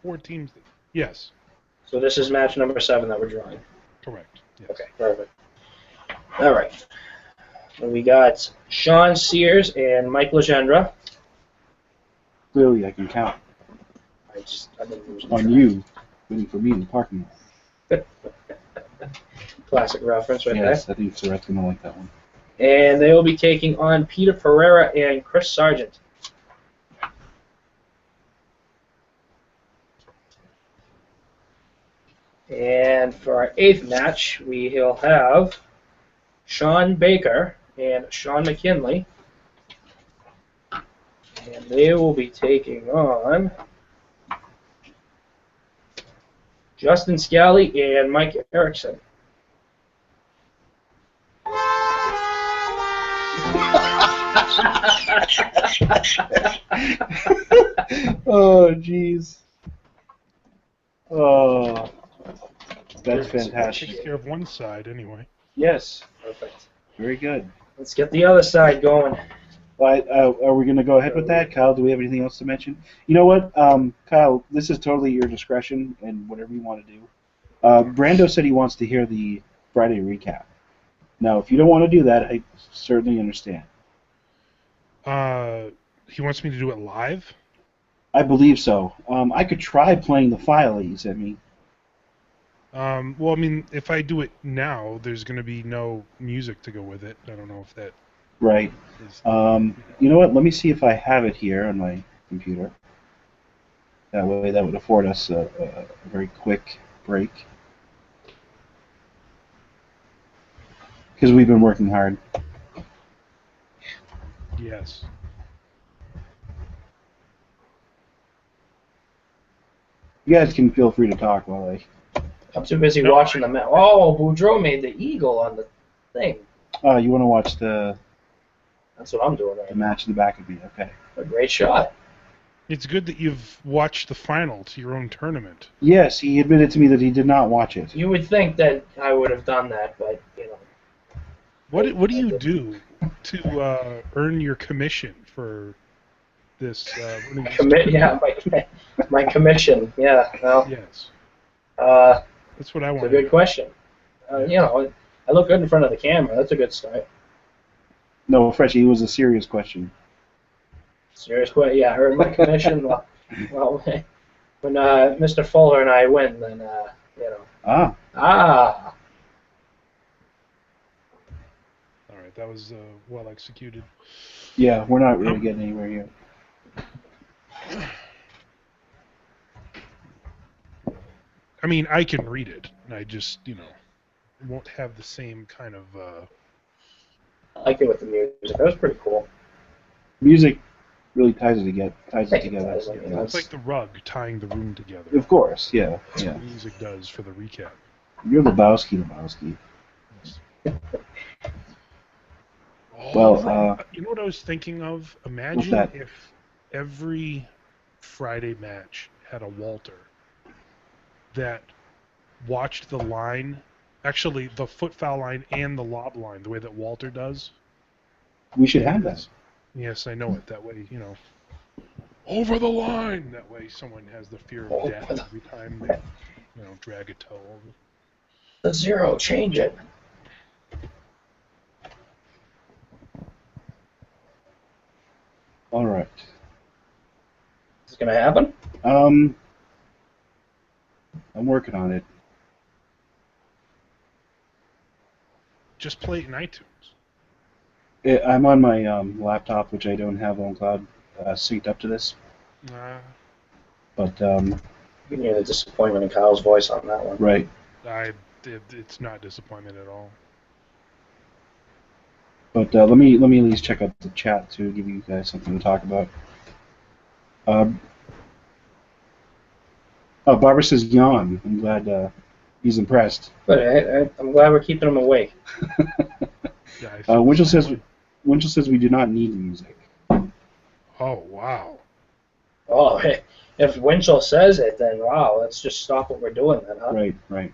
4 teams. Yes, So this is match number 7 that we're drawing. correct. Yes. Okay, perfect. All right. And we got Sean Sears and Mike Legendre. Clearly, I can count I've been losing on track. you waiting for me in the parking lot. Classic reference right Yes, I think Surratt's going to like that one. there. And they will be taking on Peter Pereira and Chris Sargent. And for our 8th match, we'll have Sean Baker and Sean McKinley. And they will be taking on Justin Scally and Mike Erickson. Oh, jeez. Oh, that's fantastic. Takes care of one side anyway. Yes, Perfect. very good. Let's get the other side going. Are we going to go ahead with that? Kyle, do we have anything else to mention? You know what, Kyle, this is totally your discretion and whatever you want to do. Brando said he wants to hear the Friday recap. Now, if you don't want to do that, I certainly understand. He wants me to do it live? I believe so. I could try playing the file that you sent me. Well, I mean, if I do it now, there's going to be no music to go with it. I don't know if that Right. is... You know what? Let me see if I have it here on my computer. That way, that would afford us a very quick break. Because we've been working hard. Yes. You guys can feel free to talk while I... I'm too busy No, watching the match. Oh, Boudreaux made the eagle on the thing. You want to watch the That's what I'm doing right now. match in the back of me? Okay. A great shot. It's good that you've watched the final to your own tournament. Yes, he admitted to me that he did not watch it. You would think that I would have done that, but, you know. What do you do to earn your commission for this? Running this My commission. Yeah, well, Yes, uh, that's what I it's want. a good question. You know, I look good in front of the camera. That's a good start. No, Frenchie, it was a serious question. Serious question. Yeah, I earned my commission. well, when Mr. Fuller and I win, then, you know. Ah, All right, that was well executed. yeah, we're not really getting anywhere here. I mean, I can read it, and I just, won't have the same kind of. I like it with the music. That was pretty cool. Music really ties it together. Does, I mean, Yeah, It's like the rug tying the room together. of course, yeah, That's yeah. what music does for the recap. You're Lebowski. Oh, Well, you know what I was thinking of? What's Imagine that? if every Friday match had a Walter that watched the line, actually the foot foul line and the lob line, the way that Walter does. we should have that. Yes, I know it. That way, over the line. That way, someone has the fear of death every time they, drag a toe over. The zero, change it. All right. Is it going to happen? I'm working on it. Just play it in iTunes. I'm on my laptop, which I don't have on cloud synced up to this. But You can hear the disappointment in Kyle's voice on that one. right. It's not disappointment at all. But let me at least check out the chat to give you guys something to talk about. Barbara says yawn. I'm glad he's impressed. But I'm glad we're keeping him awake. Yeah, I feel Winchell the says same Winchell says we do not need music. way. Oh wow. Oh, if Winchell says it, then wow, let's just stop what we're doing then, huh? Right.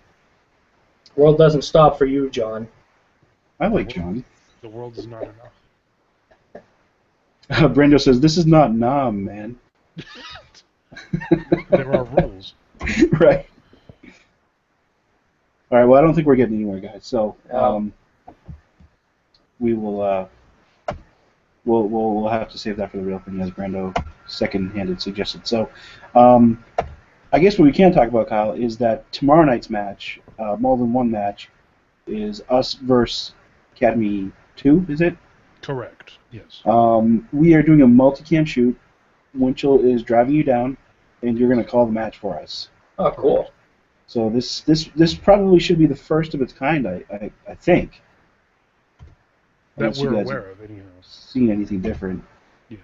World doesn't stop for you, John. I like John. The world is not enough. Brendo says this is not Nam, man. There are rules. Right. All right. Well, I don't think we're getting anywhere, guys. So we will. We'll have to save that for the real thing, as Brando second-handed suggested. So, I guess what we can talk about, Kyle, is that tomorrow night's match, more than one match, is us versus Academy 2. Is it? Correct. Yes. We are doing a multicam shoot. Winchell is driving you down, and you're going to call the match for us. Oh, cool. So this probably should be the first of its kind. I think. That Unless you we're guys aware have of, anyhow. seen anything different. Yes.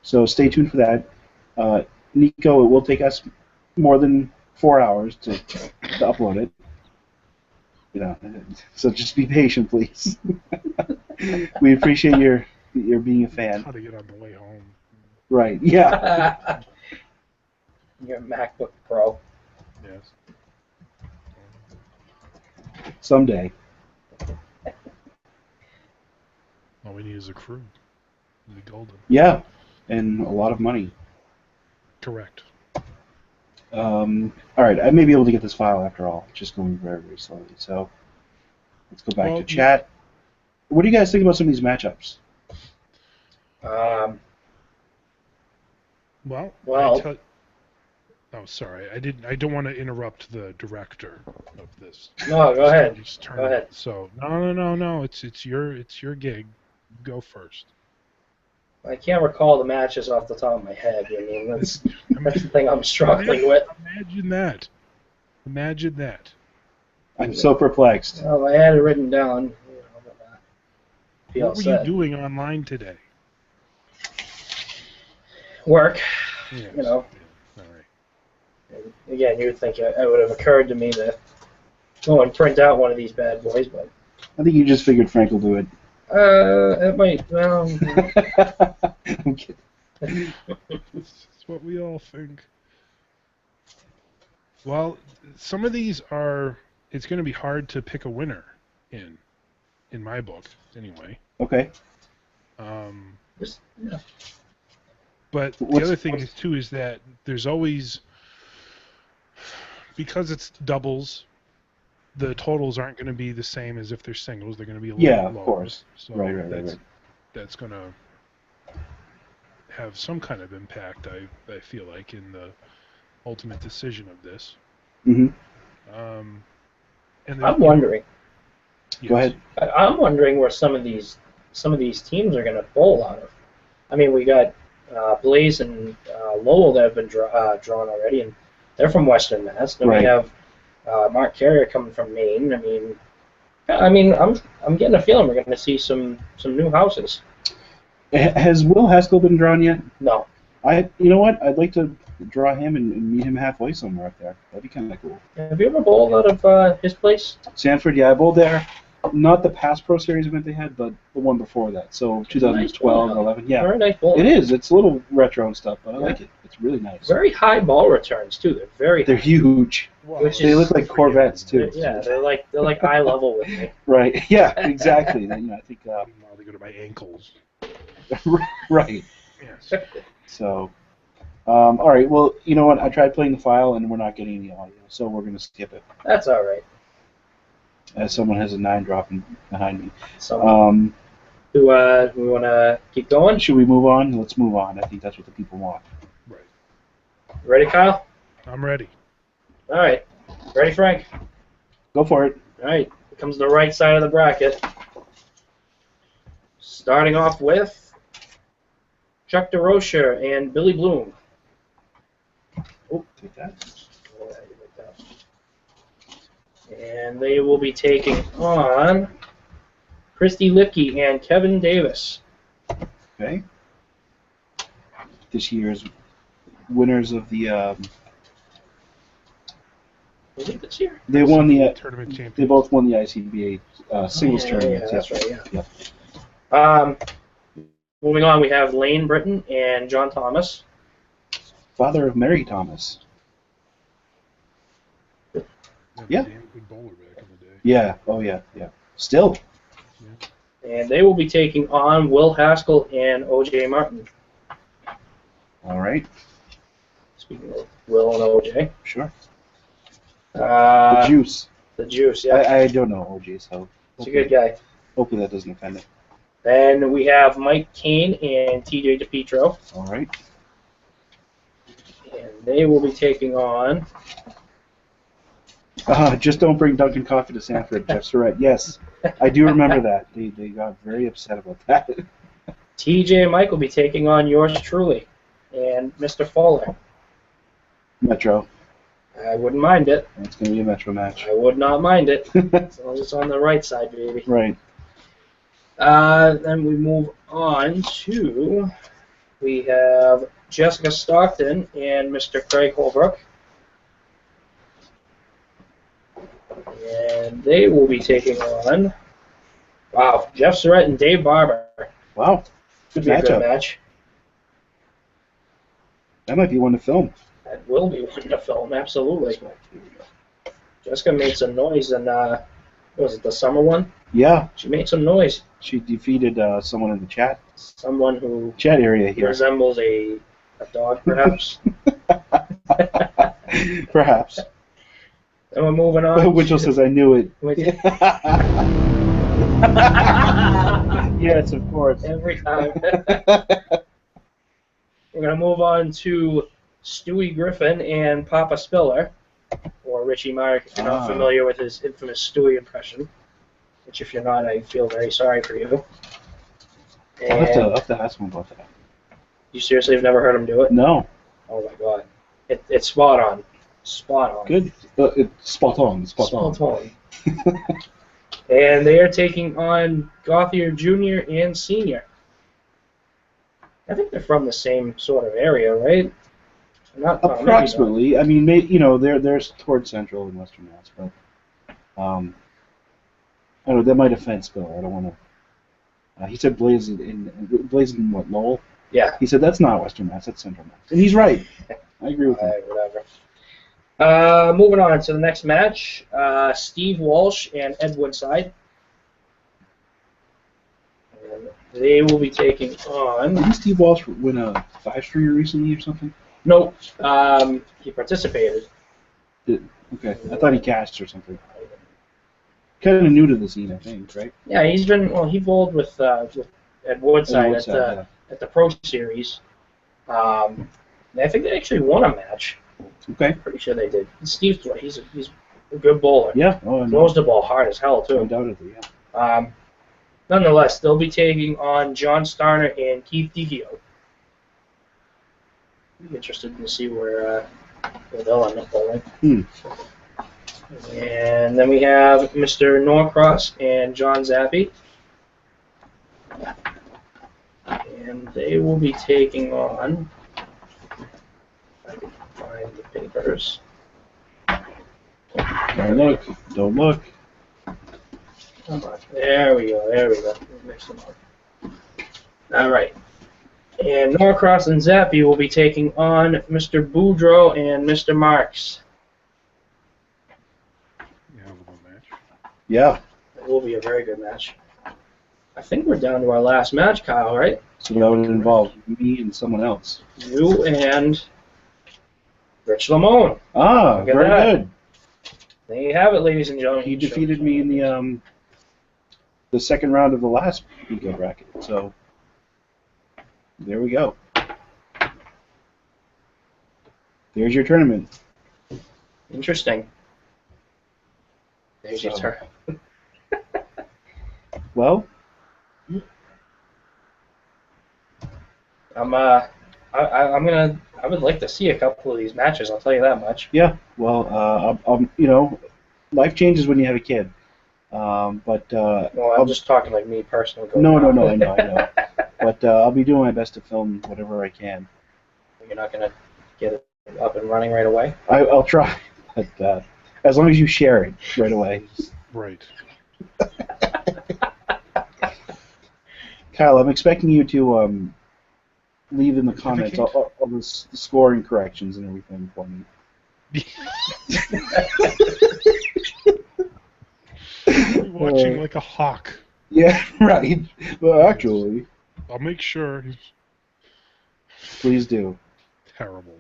So stay tuned for that. Nico, it will take us more than 4 hours to upload it. You know, so just be patient, please. We appreciate your being a fan. How to get on the way home. Right? Yeah. Your MacBook Pro. Yes. Someday. All we need is a crew. We'll be golden. Yeah, and a lot of money. Correct. All right, I may be able to get this file after all. It's just going very, very slowly. So let's go back to chat. What do you guys think about some of these matchups? Well. Oh, sorry. I don't want to interrupt the director of this. No, go ahead. Go ahead. So no. It's your gig. Go first. I can't recall the matches off the top of my head. I mean, that's the thing I'm struggling with. Imagine that. I'm so perplexed. Well, I had it written down. What were you doing online today? Work. Yes. You know. Yeah. All right. And again, you would think it would have occurred to me to go and print out one of these bad boys, but I think you just figured Frank will do it. it might. Well, I'm kidding. That's what we all think. Well, some of these are. It's going to be hard to pick a winner in my book, anyway. Okay. But the other thing is too is that there's always, because it's doubles, the totals aren't going to be the same as if they're singles. They're going to be a little bit lower. Of course. So Right. That's going to have some kind of impact. I feel like in the ultimate decision of this. Mm-hmm. I'm wondering. Go ahead. I'm wondering where some of these teams are going to bowl out of. I mean, we got Blaze and Lowell that have been drawn already, and they're from Western Mass. Then we have Mark Carrier coming from Maine. I mean, I'm getting a feeling we're going to see some new houses. Has Will Haskell been drawn yet? No. You know what? I'd like to draw him and meet him halfway somewhere up there. That'd be kind of cool. Have you ever bowled out of his place? Sanford, yeah, I bowled there. Not the past Pro Series event they had, but the one before that. So 2012 and 11. Yeah. Very nice bowling. It is. It's a little retro and stuff, but I like it. It's really nice. Very high ball returns too. They're very. They're huge. Wow. They look like Corvettes too. Yeah, they're like eye level with me. Right. Yeah. Exactly. I think. Now they go to my ankles. Right. Yes. So. All right. Well, you know what? I tried playing the file, and we're not getting any audio, so we're going to skip it. That's all right. As someone has a 9 dropping behind me. So, do we want to keep going? Should we move on? Let's move on. I think that's what the people want. Right. Ready, Kyle? I'm ready. All right. Ready, Frank? Go for it. All right. Here comes the right side of the bracket. Starting off with Chuck DeRocher and Billy Bloom. Oh, take that. And they will be taking on Christy Lipke and Kevin Davis. Okay. This year's winners of the. Was it this year? They won the tournament champion. They both won the ICBA singles tournament. Yeah, that's right. Yeah. Yep. Moving on, we have Lane Britton and John Thomas. Father of Mary Thomas. Yeah. Damn good bowler back in the day. Yeah. Oh yeah. Yeah. Still. Yeah. And they will be taking on Will Haskell and O.J. Martin. All right. Speaking of Will and O.J. Sure. The Juice. The Juice, yeah. I don't know OJ, so. He's a good guy. Hopefully that doesn't offend him. Then we have Mike Kane and T.J. DePietro. All right. And they will be taking on... Just don't bring Dunkin' Coffee to Sanford, Jeff Surratt. Yes, I do remember that. They got very upset about that. T.J. and Mike will be taking on yours truly and Mr. Fuller. Metro. I wouldn't mind it. It's going to be a Metro match. I would not mind it. As long as it's on the right side, baby. Right. Then we move on to, we have Jessica Stockton and Mr. Craig Holbrook. And they will be taking on, wow, Jeff Surratt and Dave Barber. Wow. Could be a good match. That might be one to film. That will be one to film, absolutely. Jessica made some noise in, was it the summer one? Yeah. She made some noise. She defeated someone in the chat. Someone who Chat area here. resembles a dog, perhaps. Perhaps. And we're moving on. Winchell says, I knew it. Yes, of course. Every time. We're going to move on to Stewie Griffin and Papa Spiller, or Richie Mark, if you're not familiar with his infamous Stewie impression, which if you're not, I feel very sorry for you. I'll have to ask him about that. You seriously have never heard him do it? No. Oh my god. It's spot on. Spot on. Good. It's spot on. Spot on. And they are taking on Gauthier Jr. and Sr. I think they're from the same sort of area, right? Not approximately. I mean, they're towards Central and Western Mass, but I don't know. That might offend Spiller. I don't want to. He said Blaze in what, Lowell? Yeah. He said that's not Western Mass. That's Central Mass, and he's right. I agree with him. Whatever. Moving on to the next match, Steve Walsh and Ed Woodside. And they will be taking on... Didn't Steve Walsh win a 5-stringer recently or something? No, he participated. Okay, I thought he cashed or something. Kind of new to the scene, I think, right? Yeah, he's been, well, he bowled with Ed Woodside, at the Pro Series. I think they actually won a match. Okay. Pretty sure they did. Steve's he's a good bowler. Yeah. Oh, knows the ball hard as hell too. Undoubtedly, yeah. Nonetheless, they'll be taking on John Starner and Keith DiGio. I'm interested to see where they'll end up bowling. And then we have Mr. Norcross and John Zappi. And they will be taking on... I can find the papers. Don't look. Don't look. Come on. There we go. There we go. Mix them up. All right. And Norcross and Zappi will be taking on Mr. Boudreaux and Mr. Marks. Yeah. It will be a very good match. I think we're down to our last match, Kyle, right? So that would involve me and someone else. You and Rich Lamone. Ah, very good. There you have it, ladies and gentlemen. He defeated me in the second round of the last Pico bracket. So there we go. There's your tournament. Interesting. There's your turn. Well, I would like to see a couple of these matches. I'll tell you that much. Yeah. Well, life changes when you have a kid. Well, I'm just talking like me personally. No, I know. But I'll be doing my best to film whatever I can. You're not gonna get it up and running right away? I'll try, but as long as you share it right away. Right. Kyle, I'm expecting you to leave in the comments all the scoring corrections and everything for me. Watching like a hawk. Yeah, right. Well, actually, I'll make sure. Please do. Terrible.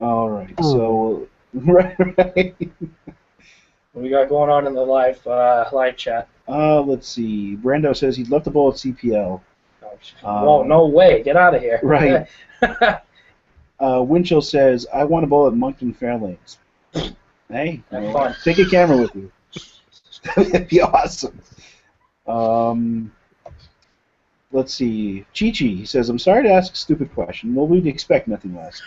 All right. So, right. What we got going on in the live chat? Let's see. Brando says he'd love to bowl at CPL. Whoa, no way. Get out of here. Right. Winchell says, I want to bowl at Moncton Fairlanes. Hey, fun. Take a camera with you. That'd be awesome. Let's see. Chi-Chi, he says, I'm sorry to ask a stupid question. Well, we'd expect nothing less.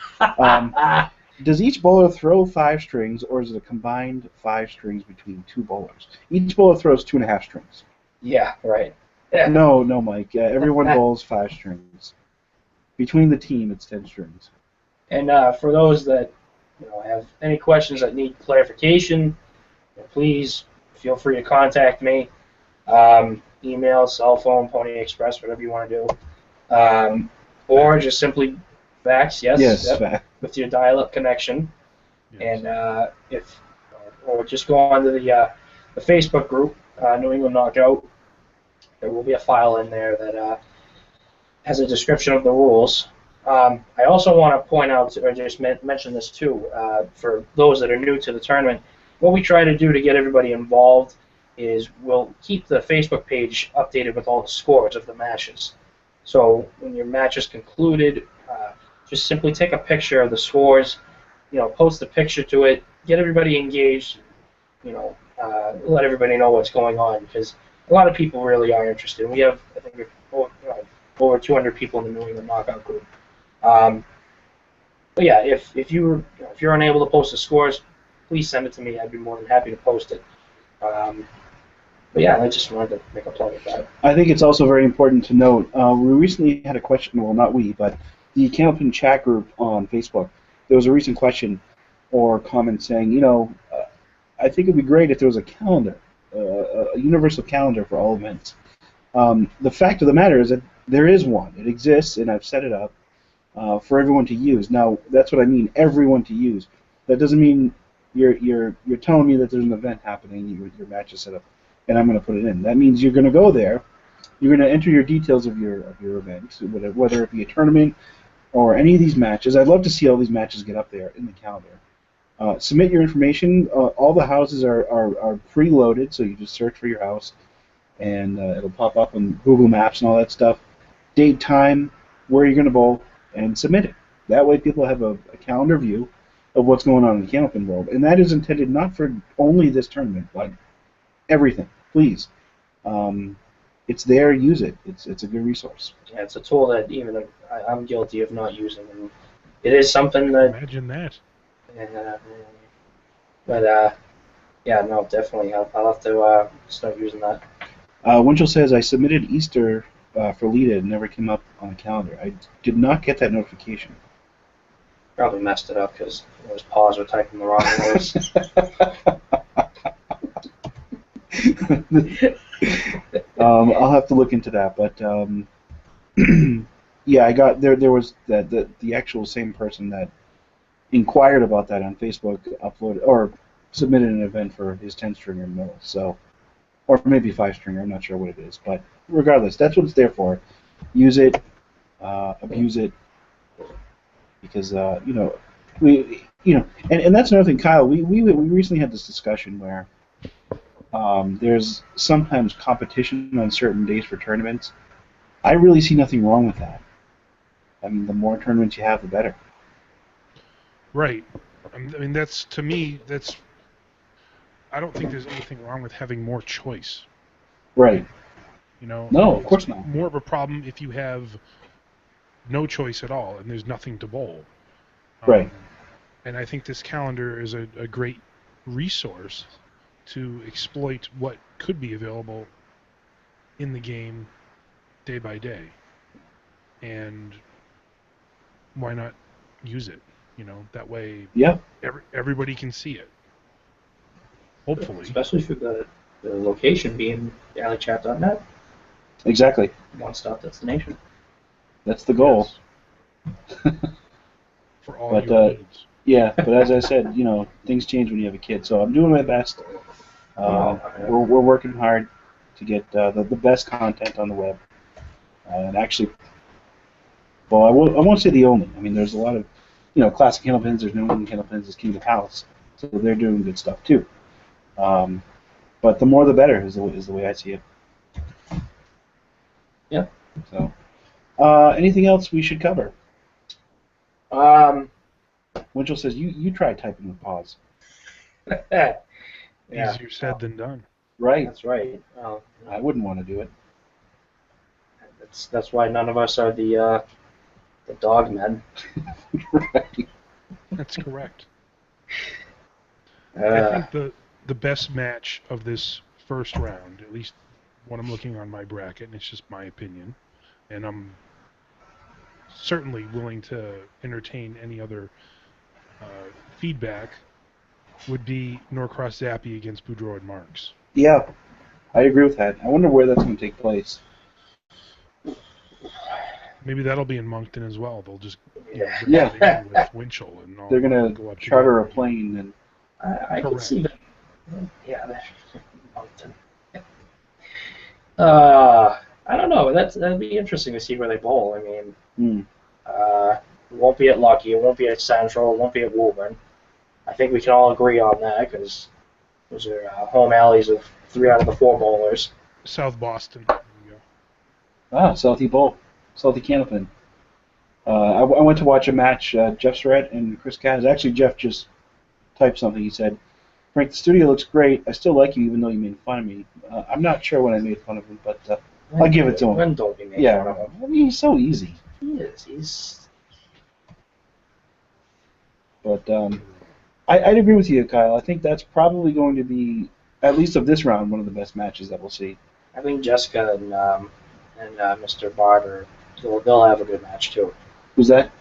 Does each bowler throw 5 strings, or is it a combined 5 strings between 2 bowlers? Each bowler throws 2.5 strings. Yeah, right. Yeah. No, no, Mike. Everyone bowls 5 strings. Between the team, it's 10 strings. And for those that have any questions that need clarification, please feel free to contact me. Email, cell phone, Pony Express, whatever you want to do. Or just simply fax, Yes, yep, with your dial-up connection. Yes. And or just go onto the Facebook group, New England Knockout. There will be a file in there that has a description of the rules. I also want to point out, or just mention this too, for those that are new to the tournament. What we try to do to get everybody involved is we'll keep the Facebook page updated with all the scores of the matches. So when your match is concluded, just simply take a picture of the scores, post a picture to it, get everybody engaged, let everybody know what's going on, because a lot of people really are interested. We have, I think, over 200 people in the New England Knockout group. But yeah, if you're unable to post the scores, please send it to me. I'd be more than happy to post it. But yeah, I just wanted to make a plug of that. I think it's also very important to note, we recently had a question, well, not we, but the Candlepin chat group on Facebook. There was a recent question or comment saying, I think it would be great if there was a calendar, a universal calendar for all events. The fact of the matter is that there is one. It exists, and I've set it up for everyone to use. Now, that's what I mean, everyone to use. That doesn't mean you're telling me that there's an event happening, your match is set up, and I'm going to put it in. That means you're going to go there, you're going to enter your details of your event, whether it be a tournament or any of these matches. I'd love to see all these matches get up there in the calendar. Submit your information. All the houses are preloaded, so you just search for your house, and it'll pop up on Google Maps and all that stuff. Date, time, where you're going to bowl, and submit it. That way people have a calendar view of what's going on in the Candlepin world. And that is intended not for only this tournament, but everything. Please. It's there, use it. It's a good resource. Yeah, it's a tool that even I'm guilty of not using. And it is something that... Imagine that. But yeah, no, definitely. I'll have to start using that. Winchell says, I submitted Easter for Lita. It never came up on the calendar. I did not get that notification. Probably messed it up because it was paused or typing the wrong words. I'll have to look into that, but yeah, I got there was the actual same person that inquired about that on Facebook uploaded or submitted an event for his 10-stringer middle, so, or maybe 5-stringer, I'm not sure what it is, but regardless, that's what it's there for. Use it, abuse it, because and that's another thing, Kyle. We recently had this discussion where there's sometimes competition on certain days for tournaments. I really see nothing wrong with that. I mean, the more tournaments you have, the better. Right. I mean, that's, to me, that's... I don't think there's anything wrong with having more choice. Right. No, of course not. More of a problem if you have no choice at all and there's nothing to bowl. Right. And I think this calendar is a great resource to exploit what could be available in the game day by day. And why not use it? That way everybody can see it. Hopefully. Especially for the location being alleychat.net. Exactly. One-stop destination. That's the goal. Yes. For all your needs. Yeah, but as I said, things change when you have a kid. So I'm doing my best. We're working hard to get the best content on the web. And actually, well, I won't say the only. I mean, there's a lot of, classic Candlepins. There's New England Candlepins. There's King of Palace. So they're doing good stuff too. But the more the better is the way I see it. Yeah. So, anything else we should cover? Winchell says you try typing with pause. Yeah. Easier said than done. Right. That's right. I wouldn't want to do it. That's why none of us are the dog men. Right. That's correct. I Uh, think the best match of this first round, at least when I'm looking on my bracket, and it's just my opinion, and I'm certainly willing to entertain any other feedback, would be Norcross Zappy against Boudreaux and Marks. Yeah, I agree with that. I wonder where that's going to take place. Maybe that'll be in Moncton as well. They'll just Yeah. divide in with Winchell and all. They're going go to up charter together. a plane and. I can Correct. see that. Yeah, Moncton. I don't know. That'd be interesting to see where they bowl. I mean, it won't be at Lucky. It won't be at Central. It won't be at Woburn. I think we can all agree on that because those are home alleys of 3 out of the 4 bowlers. South Boston. There you go. Southie Bowl. Southie Cannabin. I went to watch a match, Jeff Surratt and Chris Kaz. Actually, Jeff just typed something. He said, Frank, the studio looks great. I still like you even though you made fun of me. I'm not sure when I made fun of him, but I'll give it to him. When don't we make Yeah, fun of him? I mean, he's so easy. He is. He's. But I'd agree with you, Kyle. I think that's probably going to be, at least of this round, one of the best matches that we'll see. I think Jessica and Mr. Barber, they'll have a good match too. Who's that?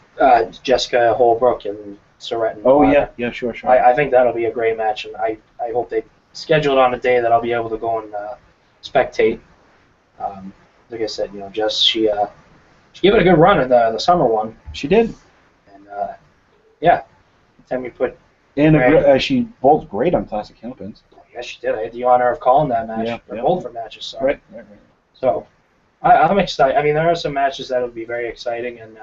Jessica Holbrook and Surratt. Oh, yeah, sure. I think that'll be a great match, and I hope they schedule it on a day that I'll be able to go and spectate. Like I said, Jess, she gave it a good run at the summer one. She did. And yeah, time we put. And she bowled great on Classic Hamptons. Yes, she did. I had the honor of calling that match. Yeah. Both of her matches. Sorry. Right. So I'm excited. I mean, there are some matches that will be very exciting, and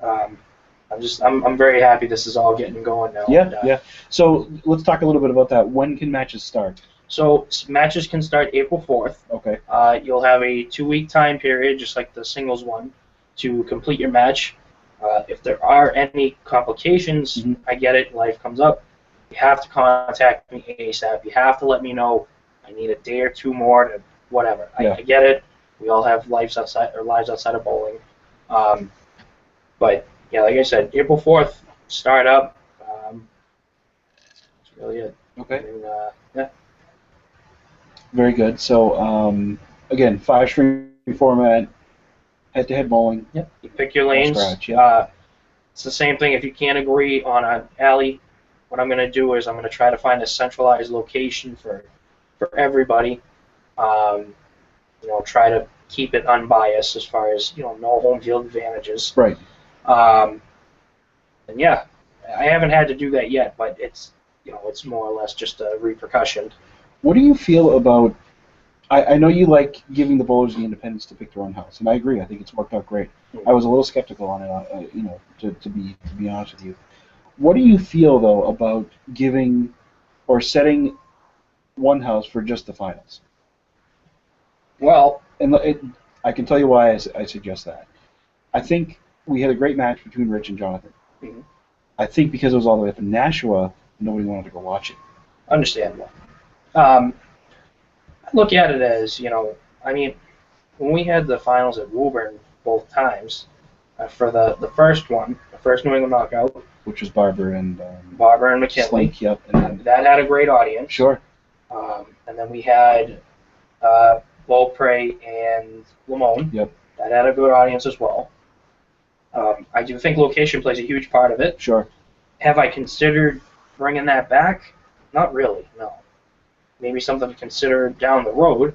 I'm very happy this is all getting going now. Yeah. So let's talk a little bit about that. When can matches start? So matches can start April 4th. Okay. You'll have a 2-week time period, just like the singles one, to complete your match. If there are any complications, I get it, life comes up. You have to contact me ASAP. You have to let me know. I need a day or 2 more to whatever. Yeah. I get it. We all have lives outside of bowling. But yeah, like I said, April 4th, start up. That's really it. Okay. And, yeah. Very good. So again, 5-string format, head-to-head bowling. Yep. You pick your lanes. Scratch, yeah. It's the same thing. If you can't agree on an alley, what I'm going to do is I'm going to try to find a centralized location for everybody. Try to keep it unbiased as far as no home field advantages. Right. And yeah, I haven't had to do that yet, but it's more or less just a repercussion. What do you feel about? I know you like giving the bowlers the independence to pick their own house, and I agree. I think it's worked out great. I was a little skeptical on it, to be honest with you. What do you feel though about giving or setting one house for just the finals? Well, And I can tell you why I suggest that. I think we had a great match between Rich and Jonathan. Mm-hmm. I think because it was all the way up in Nashua, nobody wanted to go watch it. understandable. I look at it as, I mean, when we had the finals at Woburn both times, for the first one, the first New England knockout, Which was Barber and McKinley, Slink, yep. And then, that had a great audience. sure. And then we had Beaupre and Lamone. Yep. That had a good audience as well. I do think location plays a huge part of it. Sure. Have I considered bringing that back? Not really, no. Maybe something to consider down the road.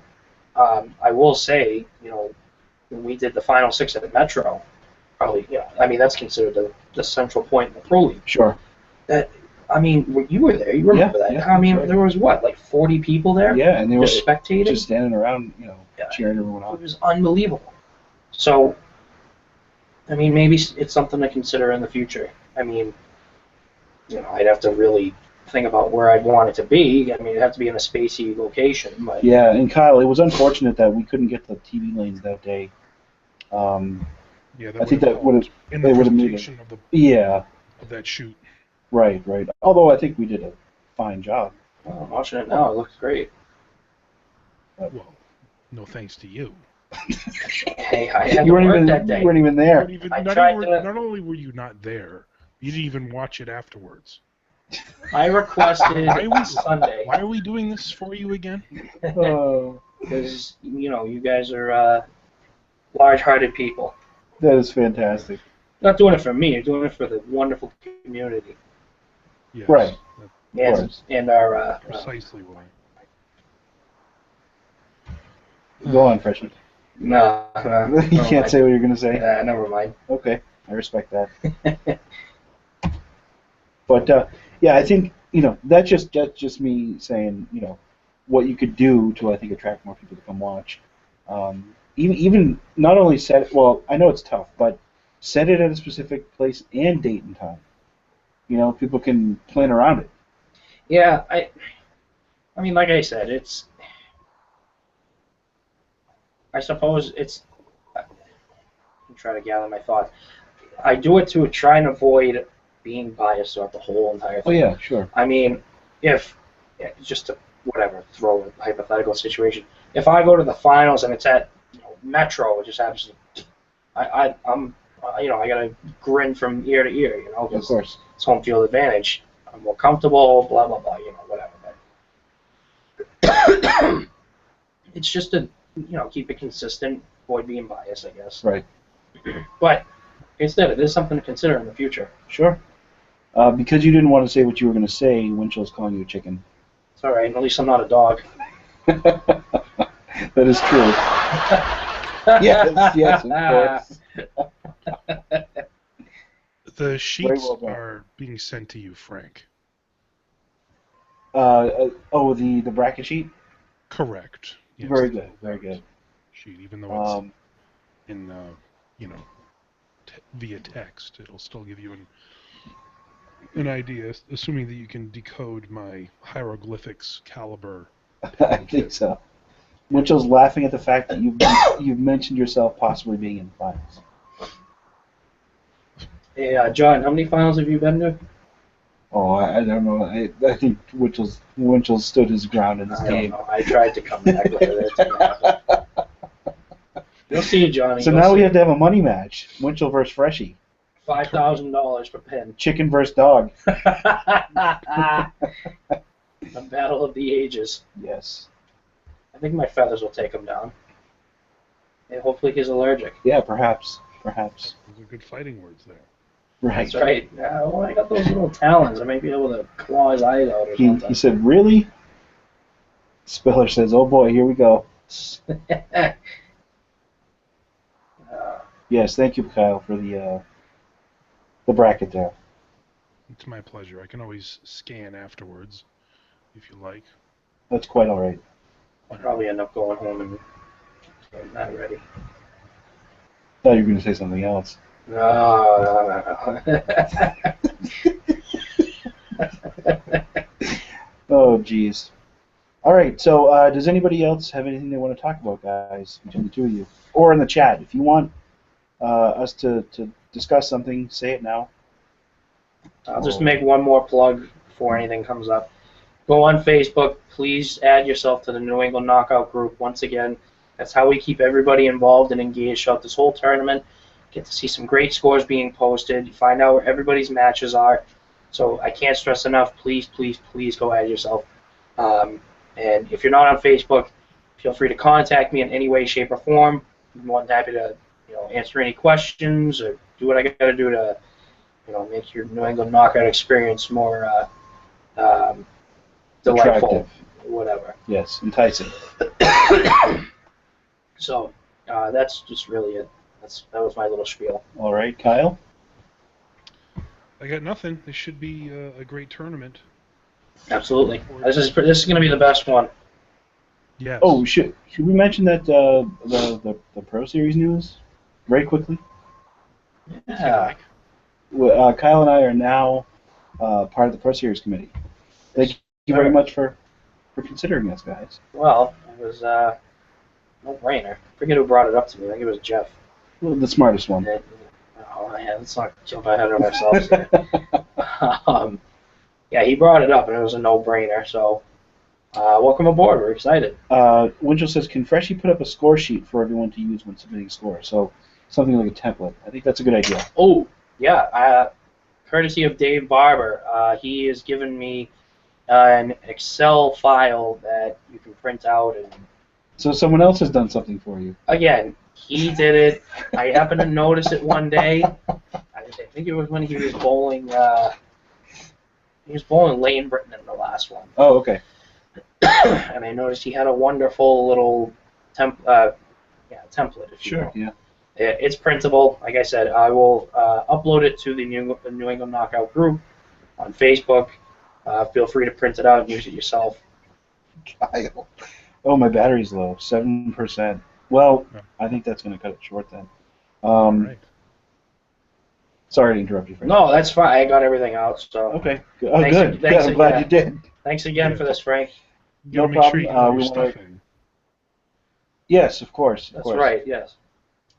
I will say, when we did the final 6 at the Metro, probably, I mean, that's considered the central point in the Pro League. Sure. I mean, you were there. You remember that. Yeah, I mean, right. There was, like 40 people there? Yeah, and they were Just spectating? just standing around, cheering everyone It on. was unbelievable. So, I mean, maybe it's something to consider in the future. I mean, I'd have to really think about where I'd want it to be. I mean, it'd have to be in a spacey location. But Yeah, and Kyle, it was unfortunate that we couldn't get the TV lanes that day. Yeah, I think that would have. in the they would've made presentation of Yeah, that shoot. right. Although I think we did a fine job. well, watching it now, it looks great. Well, no thanks to you. Hey, I had You to weren't work even that day. you weren't even there. I tried to- Not only were you not there, You didn't even watch it afterwards. I requested Why are we- Sunday Why are we doing this for you again? Oh, because you guys are large-hearted people. that is fantastic. Not doing it for me. You're doing it for the wonderful community Yes, Right. that's course. and our. precisely why. Go on, freshman. No, You can't say what you're going to say. Never mind. Okay, I respect that. But yeah, I think that's just me saying what you could do to I think attract more people to come watch. Even not only set it, well, I know it's tough, but set it at a specific place and date and time. People can plan around it. Yeah, I mean, like I said, I suppose I'm trying to gather my thoughts. I do it to try and avoid being biased throughout the whole entire Oh thing. yeah, sure. I mean, just to throw a hypothetical situation. If I go to the finals and it's at Metro, it just happens to, I got to grin from ear to ear, Of 'cause course. it's home field advantage. I'm more comfortable, blah blah blah, whatever. But it's just to keep it consistent, avoid being biased, I guess. Right. But instead, it is something to consider in the future. Sure. Because you didn't want to say what you were going to say, Winchell's calling you a chicken. It's all right. At least I'm not a dog. That is true. Yes, of course. The sheets well done. are being sent to you, Frank. The bracket sheet? Correct. Yes, Very the good, very good. sheet, even though it's in via text, it'll still give you an idea, assuming that you can decode my hieroglyphics caliber. I think so. Winchell's laughing at the fact that you've mentioned yourself possibly being in finals. Hey, John, how many finals have you been to? Oh, I don't know. I think Winchell stood his ground in this I don't game. know. I tried to come back with it. It didn't happen. You'll see, Johnny. So now we have to have a money match. Winchell versus Freshie. $5,000 per pin. Chicken versus dog. A battle of the ages. Yes. I think my feathers will take him down. And hopefully he's allergic. Yeah, perhaps. Perhaps. Those are good fighting words there. Right. That's right. Well, I got those little talons. I may be able to claw his eyes out or He something. said, really? Spiller says, oh boy, here we go. Yes, thank you, Kyle, for the bracket there. It's my pleasure. I can always scan afterwards, if you like. That's quite all right. I'll probably end up going home and getting that ready. Thought you were going to say something else. No. Oh, geez. All right, so does anybody else have anything they want to talk about, guys, between the two of you? Or in the chat. If you want us to discuss something, say it now. I'll just make one more plug before anything comes up. Go on Facebook. Please add yourself to the New England Knockout group. Once again, that's how we keep everybody involved and engaged throughout this whole tournament. Get to see some great scores being posted. Find out where everybody's matches are. So I can't stress enough, please, please, please go add yourself. And if you're not on Facebook, feel free to contact me in any way, shape, or form. I'm more than happy to answer any questions or do what I got to do to make your New England Knockout experience more delightful, Attractive. whatever. Yes, enticing. So that's just really it. That was my little spiel. All right, Kyle? I got nothing. This should be a great tournament. Absolutely. This is going to be the best one. Yes. Oh, should we mention that the Pro Series news very quickly? Yeah. Well, Kyle and I are now part of the Pro Series committee. Thank you very much for considering us, guys. Well, it was no-brainer. I forget who brought it up to me. I think it was Jeff. Well, the smartest one. Let's not jump ahead of ourselves here. Yeah, he brought it up, and it was a no-brainer. So, welcome aboard. We're excited. Winchell says, can Freshie put up a score sheet for everyone to use when submitting scores? So something like a template. I think that's a good idea. Oh, yeah. courtesy of Dave Barber. He has given me an Excel file that you can print out. And So someone else has done something for you. again, he did it. I happened to notice it one day. I think it was when he was bowling. He was bowling Lane Britton in the last one. Oh, okay. And I noticed he had a wonderful little template, if you will. Yeah. It's printable. Like I said, I will upload it to the New England Knockout group on Facebook. Feel free to print it out and use it yourself. Kyle. Oh, my battery's low. 7%. Well, I think that's going to cut it short then. All right. Sorry to interrupt you, Frank. No, that's fine. I got everything out. So Okay. Oh, Thanks- good. thanks I'm glad again. you did. thanks again for this, Frank. You gotta No make sure you problem. have We your wanna- stuff in. Yes, of course. Of That's course. right. Yes.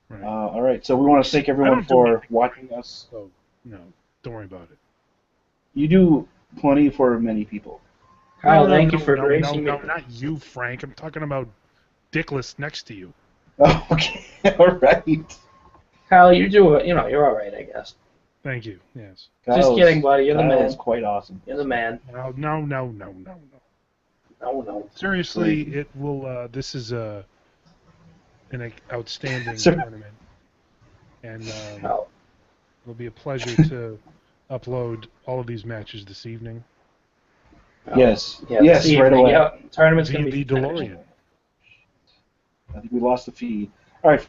Right. All right. So we want to thank I everyone don't do for anything. watching us. So, no, don't worry about it. You do plenty for many people. Kyle, No, thank no, you for no, gracing no, me. not you, Frank. I'm talking about Dickless next to you. Oh, okay. All right. Kyle, you do it. You're all right, I guess. Thank you. Yes. Just kidding, buddy. You're the Kyle man. is quite awesome. You're the man. No. No. Seriously, it will. This is an outstanding Sir. tournament, and Oh, it'll be a pleasure to upload all of these matches this evening. Yes. yeah, Yes, this right evening, away. Yeah, tournament's The gonna be finished. DeLorean. I think we lost the feed. All right.